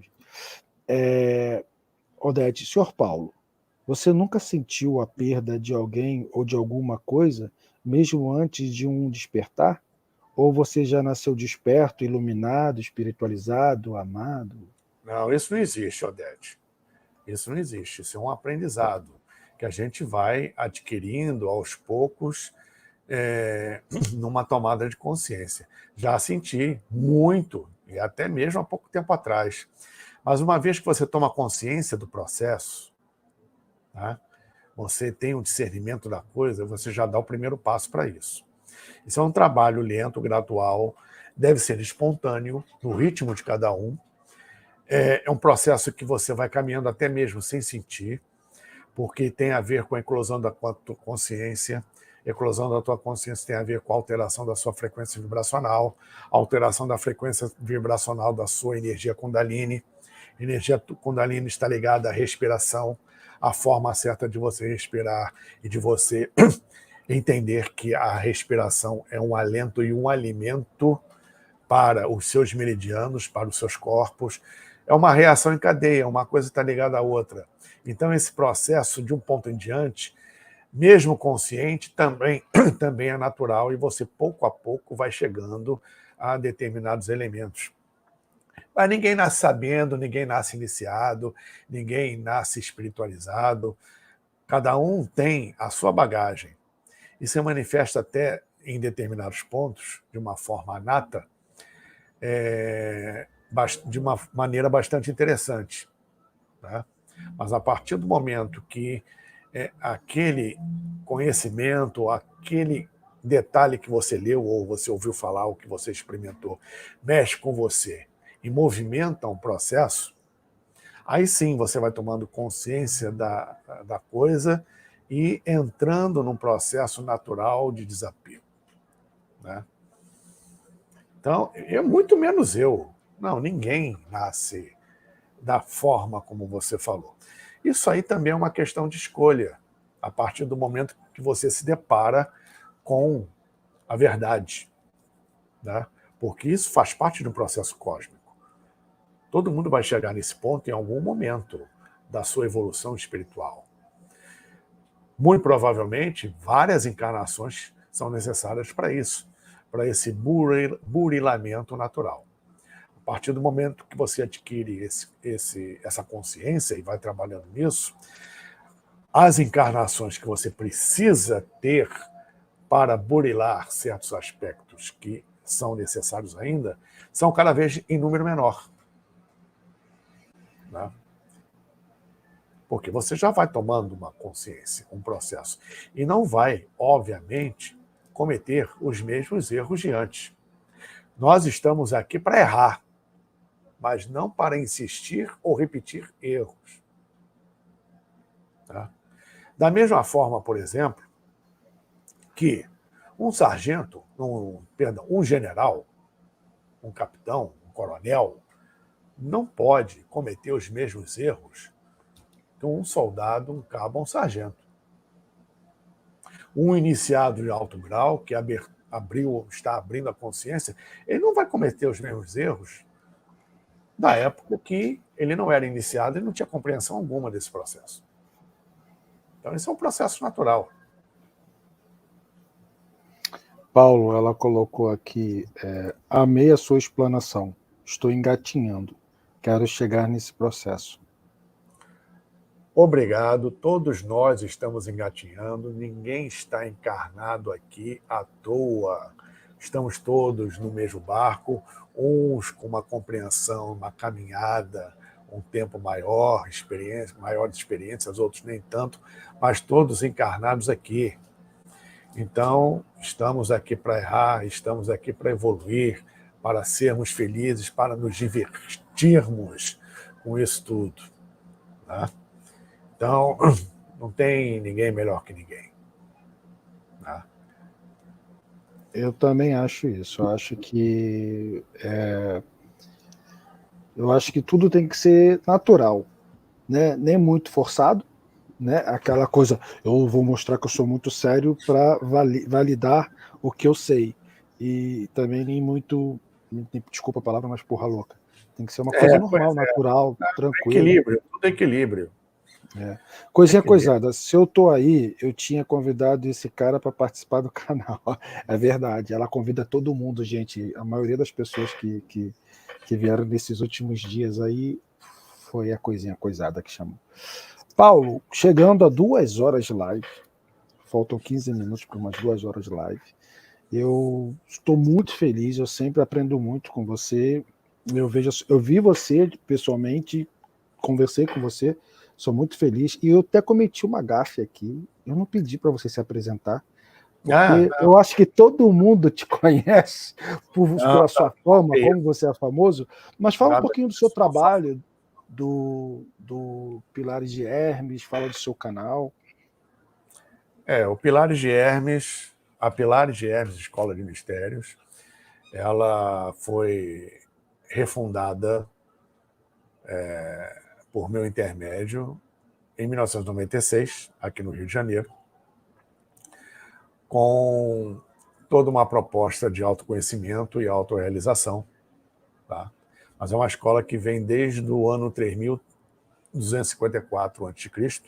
Odete, senhor Paulo, você nunca sentiu a perda de alguém ou de alguma coisa, mesmo antes de um despertar? Ou você já nasceu desperto, iluminado, espiritualizado, amado? Não, isso não existe, Odete. Isso não existe. Isso é um aprendizado que a gente vai adquirindo aos poucos numa tomada de consciência. Já senti muito, e até mesmo há pouco tempo atrás. Mas uma vez que você toma consciência do processo, né, você tem um discernimento da coisa, você já dá o primeiro passo para isso. Isso é um trabalho lento, gradual, deve ser espontâneo, no ritmo de cada um. É um processo que você vai caminhando até mesmo sem sentir, porque tem a ver com a eclosão da tua consciência. A eclosão da tua consciência tem a ver com a alteração da sua frequência vibracional, a alteração da frequência vibracional da sua energia Kundalini. A energia Kundalini está ligada à respiração, à forma certa de você respirar e de você entender que a respiração é um alento e um alimento para os seus meridianos, para os seus corpos. É uma reação em cadeia, uma coisa está ligada à outra. Então, esse processo, de um ponto em diante, mesmo consciente, também é natural, e você, pouco a pouco, vai chegando a determinados elementos. Mas ninguém nasce sabendo, ninguém nasce iniciado, ninguém nasce espiritualizado. Cada um tem a sua bagagem. E se manifesta até em determinados pontos, de uma forma nata, de uma maneira bastante interessante. Tá? Mas a partir do momento que aquele conhecimento, aquele detalhe que você leu, ou você ouviu falar, ou que você experimentou, mexe com você e movimenta um processo, aí sim você vai tomando consciência da coisa e entrando num processo natural de desapego. Né? Então, muito menos eu. Não, ninguém nasce da forma como você falou. Isso aí também é uma questão de escolha, a partir do momento que você se depara com a verdade. Né? Porque isso faz parte de um processo cósmico. Todo mundo vai chegar nesse ponto em algum momento da sua evolução espiritual. Muito provavelmente, várias encarnações são necessárias para isso, para esse burilamento natural. A partir do momento que você adquire essa consciência e vai trabalhando nisso, as encarnações que você precisa ter para burilar certos aspectos que são necessários ainda, são cada vez em número menor. Né? Porque você já vai tomando uma consciência, um processo, e não vai, obviamente, cometer os mesmos erros de antes. Nós estamos aqui para errar, mas não para insistir ou repetir erros. Tá? Da mesma forma, por exemplo, que um sargento, um general, um capitão, um coronel, não pode cometer os mesmos erros que um soldado, um cabo, um sargento. Um iniciado de alto grau, que está abrindo a consciência, ele não vai cometer os mesmos erros da época que ele não era iniciado e não tinha compreensão alguma desse processo. Então, esse é um processo natural. Paulo, ela colocou aqui, amei a sua explanação, estou engatinhando, quero chegar nesse processo. Obrigado, todos nós estamos engatinhando, ninguém está encarnado aqui à toa. Estamos todos no mesmo barco, uns com uma compreensão, uma caminhada, um tempo maior, maiores experiências, outros nem tanto, mas todos encarnados aqui. Então, estamos aqui para errar, estamos aqui para evoluir, para sermos felizes, para nos divertirmos com isso tudo. Tá? Então, não tem ninguém melhor que ninguém. Tá? Eu também acho isso. Eu acho que tudo tem que ser natural, né? Nem muito forçado, né? Aquela coisa, eu vou mostrar que eu sou muito sério para validar o que eu sei. E também nem muito, desculpa a palavra, mas porra louca. Tem que ser uma coisa normal, natural, tranquila. Equilíbrio, tudo é equilíbrio. Coisinha coisada, se eu tô aí, eu tinha convidado esse cara para participar do canal. É verdade, ela convida todo mundo, gente. A maioria das pessoas que vieram nesses últimos dias aí foi a coisinha coisada que chamou. Paulo, chegando a 2 horas de live, faltam 15 minutos para umas 2 horas de live. Eu estou muito feliz, eu sempre aprendo muito com você. Eu vi você pessoalmente, conversei com você. Sou muito feliz. E eu até cometi uma gafe aqui. Eu não pedi para você se apresentar. Porque eu acho que todo mundo te conhece pela sua fama, como você é famoso. Mas fala um pouquinho do seu trabalho, do Pilares de Hermes, fala do seu canal. O Pilares de Hermes, a Pilares de Hermes Escola de Mistérios, ela foi refundada por meu intermédio em 1996, aqui no Rio de Janeiro, com toda uma proposta de autoconhecimento e autorrealização. Tá? Mas é uma escola que vem desde o ano 3254 a.C.,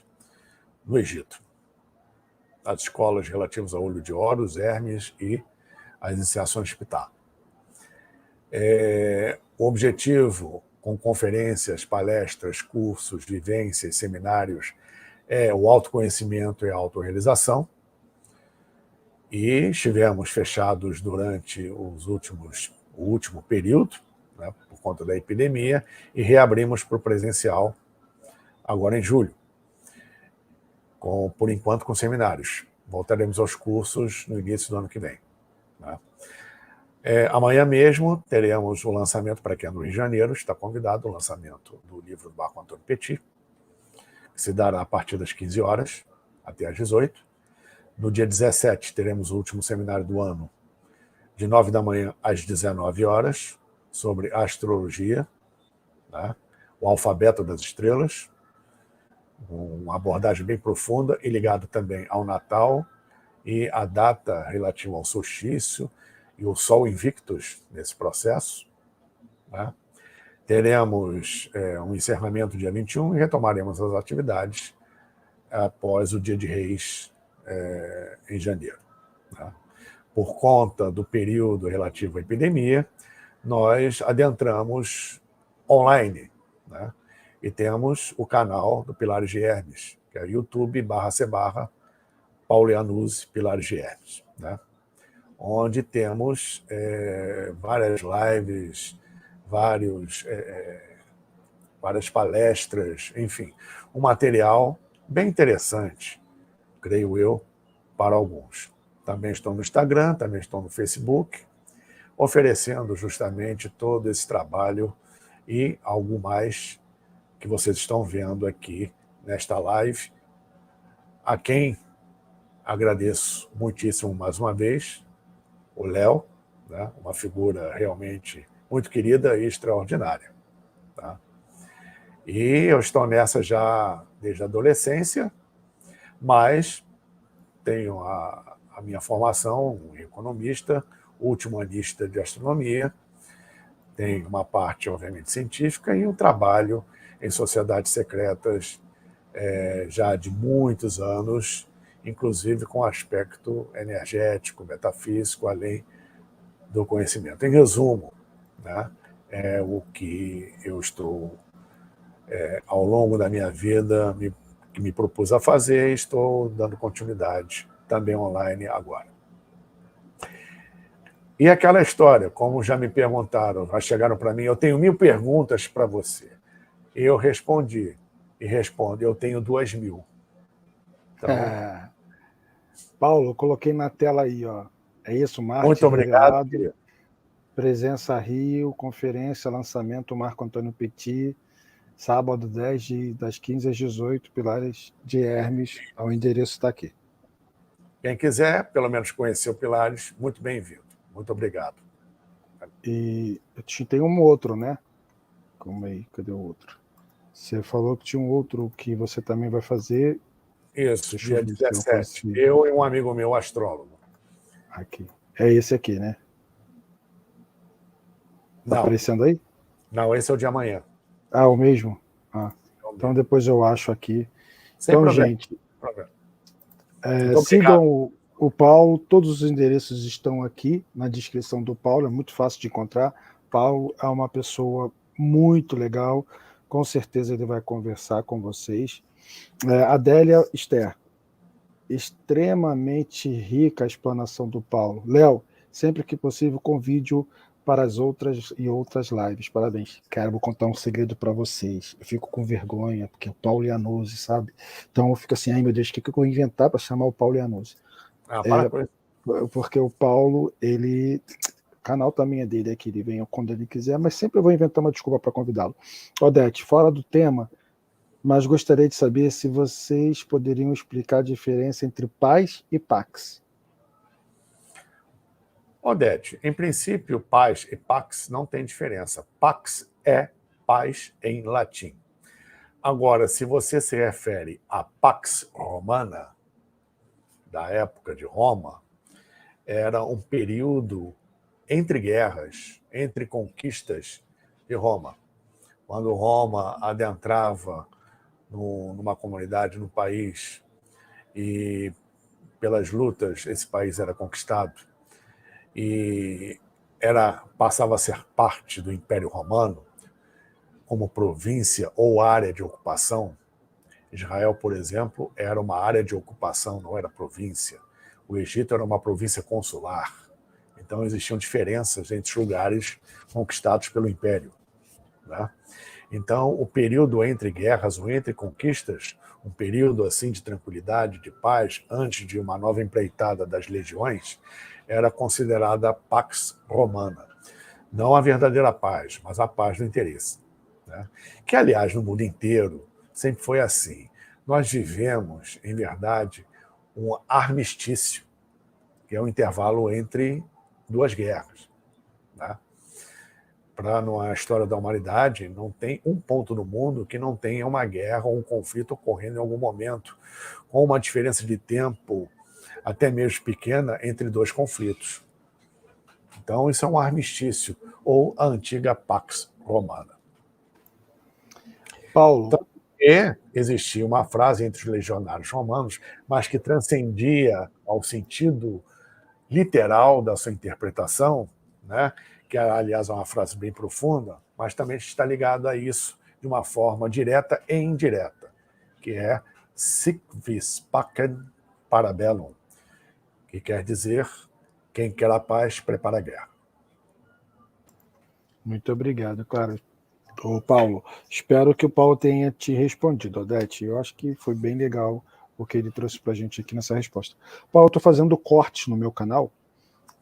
no Egito. As escolas relativas ao olho de Horus, Hermes e as iniciações Ptah. O objetivo, com conferências, palestras, cursos, vivências, seminários, é o autoconhecimento e a autorrealização. E estivemos fechados durante o último período, né, por conta da epidemia, e reabrimos para o presencial agora em julho, por enquanto com seminários. Voltaremos aos cursos no início do ano que vem. Né? Amanhã mesmo teremos o lançamento, para quem é do Rio de Janeiro, está convidado, o lançamento do livro do Marco Antônio Petit, que se dará a partir das 15 horas até às 18. No dia 17 teremos o último seminário do ano, de 9 da manhã às 19 horas, sobre astrologia, né? O alfabeto das estrelas, uma abordagem bem profunda e ligada também ao Natal e a data relativa ao solstício e o Sol Invictus nesse processo. Né? Teremos um encerramento dia 21 e retomaremos as atividades após o Dia de Reis em janeiro. Né? Por conta do período relativo à epidemia, nós adentramos online, né? E temos o canal do Pilares de Hermes, que é youtube/Paulo Iannuzzi Pilares de Hermes, né? Onde temos várias lives, várias palestras, enfim, um material bem interessante, creio eu, para alguns. Também estou no Instagram, também estou no Facebook, oferecendo justamente todo esse trabalho e algo mais que vocês estão vendo aqui nesta live, a quem agradeço muitíssimo mais uma vez, o Léo, né, uma figura realmente muito querida e extraordinária. Tá? E eu estou nessa já desde a adolescência, mas tenho a minha formação em economista, último anista de astronomia, tenho uma parte, obviamente, científica e um trabalho em sociedades secretas já de muitos anos, inclusive com aspecto energético, metafísico, além do conhecimento. Em resumo, né, é o que eu estou, ao longo da minha vida, me propus a fazer e estou dando continuidade também online agora. E aquela história, como já me perguntaram, já chegaram para mim, eu tenho 1000 perguntas para você. E eu respondi, e respondo, eu tenho 2000. Então, Paulo, eu coloquei na tela aí, ó. É isso, Marte muito obrigado, revelado, querido. Presença Rio, conferência, lançamento Marco Antônio Petit, sábado 10 das 15 às 18, Pilares de Hermes, o endereço está aqui. Quem quiser, pelo menos conhecer o Pilares, muito bem-vindo. Muito obrigado. E tem um outro, né? Como aí? Cadê o outro? Você falou que tinha um outro que você também vai fazer. Isso, dia 17. Eu e um amigo meu, astrólogo. Aqui. É esse aqui, né? Tá aparecendo aí? Não, esse é o de amanhã. Ah, o mesmo? Ah, então depois eu acho aqui. Sem então, problema. gente, sigam o Paulo, todos os endereços estão aqui na descrição do Paulo, é muito fácil de encontrar. Paulo é uma pessoa muito legal, com certeza ele vai conversar com vocês. Adélia Esther, extremamente rica a explanação do Paulo. Léo, sempre que possível, convide-o para as outras lives. Parabéns. Cara, vou contar um segredo para vocês. Eu fico com vergonha, porque é o Paulo Iannuzzi, sabe? Então eu fico assim, ai meu Deus, o que eu vou inventar para chamar o Paulo Iannuzzi? Para com isso. Porque o Paulo, ele canal também é dele, é que ele venha quando ele quiser, mas sempre eu vou inventar uma desculpa para convidá-lo. Odete, fora do tema, mas gostaria de saber se vocês poderiam explicar a diferença entre paz e pax. Odete, em princípio, paz e pax não tem diferença. Pax é paz em latim. Agora, se você se refere à Pax Romana, da época de Roma, era um período entre guerras, entre conquistas de Roma. Quando Roma adentrava numa comunidade, no país, e pelas lutas esse país era conquistado e passava a ser parte do Império Romano, como província ou área de ocupação. Israel, por exemplo, era uma área de ocupação, não era província. O Egito era uma província consular. Então existiam diferenças entre os lugares conquistados pelo Império, né? Então, o período entre guerras ou entre conquistas, um período assim de tranquilidade, de paz, antes de uma nova empreitada das legiões, era considerada a Pax Romana. Não a verdadeira paz, mas a paz do interesse, né? Que, aliás, no mundo inteiro sempre foi assim. Nós vivemos, em verdade, um armistício, que é um intervalo entre duas guerras, né? Para na história da humanidade, não tem um ponto no mundo que não tenha uma guerra ou um conflito ocorrendo em algum momento, com uma diferença de tempo até mesmo pequena entre dois conflitos. Então, isso é um armistício, ou a antiga Pax Romana. Paulo. Então, existia uma frase entre os legionários romanos, mas que transcendia ao sentido literal da sua interpretação, né? Que, aliás, é uma frase bem profunda, mas também está ligado a isso de uma forma direta e indireta, que é sic vis pacem para bellum, que quer dizer quem quer a paz prepara a guerra. Muito obrigado, claro. Ô, Paulo, espero que o Paulo tenha te respondido, Odete. Eu acho que foi bem legal o que ele trouxe para a gente aqui nessa resposta. Paulo, eu estou fazendo cortes no meu canal,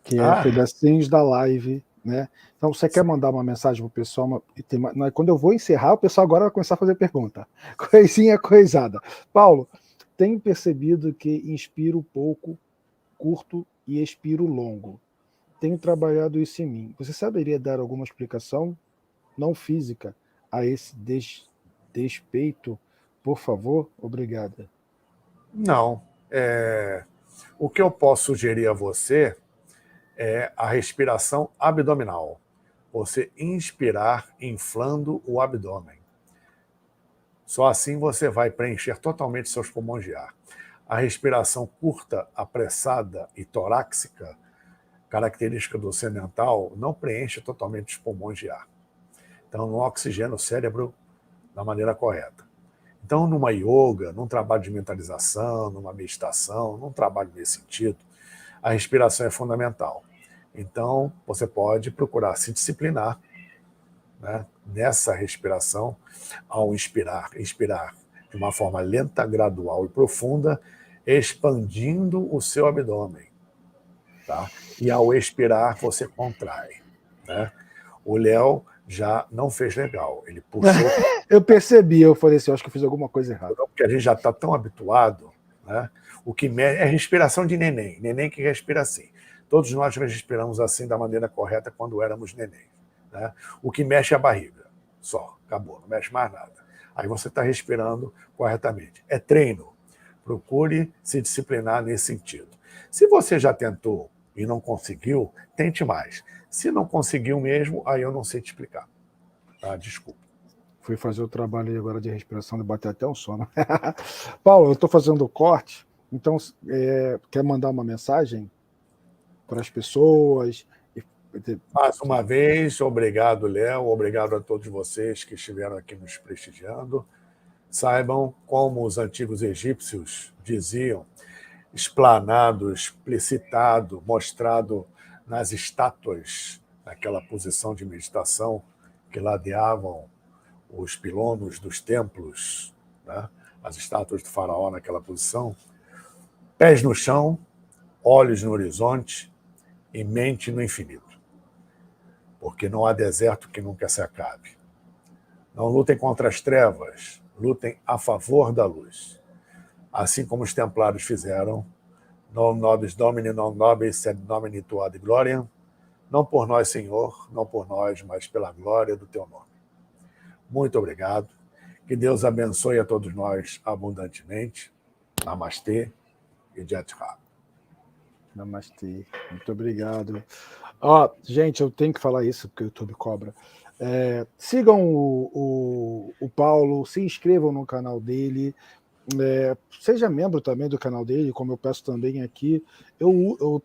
que é pedacinhos da live, né? Então, você quer mandar uma mensagem para o pessoal? Quando eu vou encerrar, o pessoal agora vai começar a fazer pergunta. Coisinha coisada. Paulo, tenho percebido que inspiro pouco, curto e expiro longo. Tenho trabalhado isso em mim. Você saberia dar alguma explicação, não física, a esse despeito? Por favor? Obrigada. Não. O que eu posso sugerir a você é a respiração abdominal. Você inspirar inflando o abdômen. Só assim você vai preencher totalmente seus pulmões de ar. A respiração curta, apressada e torácica, característica do ocidental, não preenche totalmente os pulmões de ar. Então, não oxigena o cérebro da maneira correta. Então, numa yoga, num trabalho de mentalização, numa meditação, num trabalho nesse sentido, a respiração é fundamental. Então, você pode procurar se disciplinar, né, nessa respiração, ao inspirar de uma forma lenta, gradual e profunda, expandindo o seu abdômen. Tá? E ao expirar, você contrai. Né? O Léo já não fez legal. Ele puxou. Eu percebi, eu falei assim, eu acho que eu fiz alguma coisa errada. Porque a gente já está tão habituado, né? O que é respiração de neném. Neném que respira assim. Todos nós respiramos assim da maneira correta quando éramos neném. Né? O que mexe é a barriga. Só, acabou, não mexe mais nada. Aí você está respirando corretamente. É treino. Procure se disciplinar nesse sentido. Se você já tentou e não conseguiu, tente mais. Se não conseguiu mesmo, aí eu não sei te explicar. Tá? Desculpa. Fui fazer o trabalho agora de respiração, de bater até um sono. Paulo, eu estou fazendo o corte, então quer mandar uma mensagem para as pessoas? Mais uma vez, obrigado, Léo, obrigado a todos vocês que estiveram aqui nos prestigiando. Saibam, como os antigos egípcios diziam, explanado, explicitado, mostrado nas estátuas, naquela posição de meditação que ladeavam os pilonos dos templos, né? As estátuas do faraó naquela posição, pés no chão, olhos no horizonte e mente no infinito. porque não há deserto que nunca se acabe. Não lutem contra as trevas, lutem a favor da luz. Assim como os templários fizeram, non nobis Domini, non nobis sed nomini tua ad gloriam, não por nós, Senhor, não por nós, mas pela glória do teu nome. Muito obrigado. Que Deus abençoe a todos nós abundantemente. Namastê e Jai Hind. Namastê. Muito obrigado. Gente, eu tenho que falar isso porque o YouTube cobra. Sigam o Paulo, se inscrevam no canal dele. Seja membro também do canal dele, como eu peço também aqui. Eu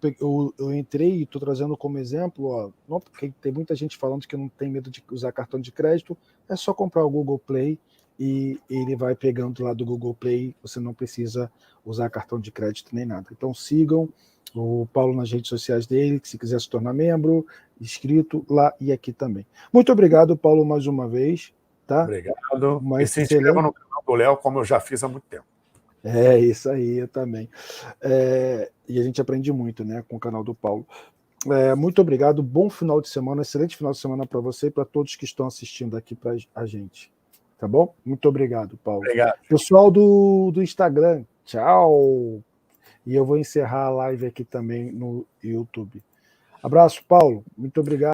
entrei e estou trazendo como exemplo, não, porque tem muita gente falando que não tem medo de usar cartão de crédito, é só comprar o Google Play e ele vai pegando lá do Google Play, você não precisa usar cartão de crédito nem nada. Então sigam o Paulo nas redes sociais dele, se quiser se tornar membro, inscrito lá e aqui também. Muito obrigado, Paulo, mais uma vez. Tá? Obrigado. E se inscreva no canal do Léo, como eu já fiz há muito tempo. Isso aí, eu também. E a gente aprende muito, né, com o canal do Paulo. Muito obrigado, bom final de semana, excelente final de semana para você e para todos que estão assistindo aqui para a gente. Tá bom? Muito obrigado, Paulo. Obrigado. Pessoal do Instagram, tchau. E eu vou encerrar a live aqui também no YouTube. Abraço, Paulo. Muito obrigado.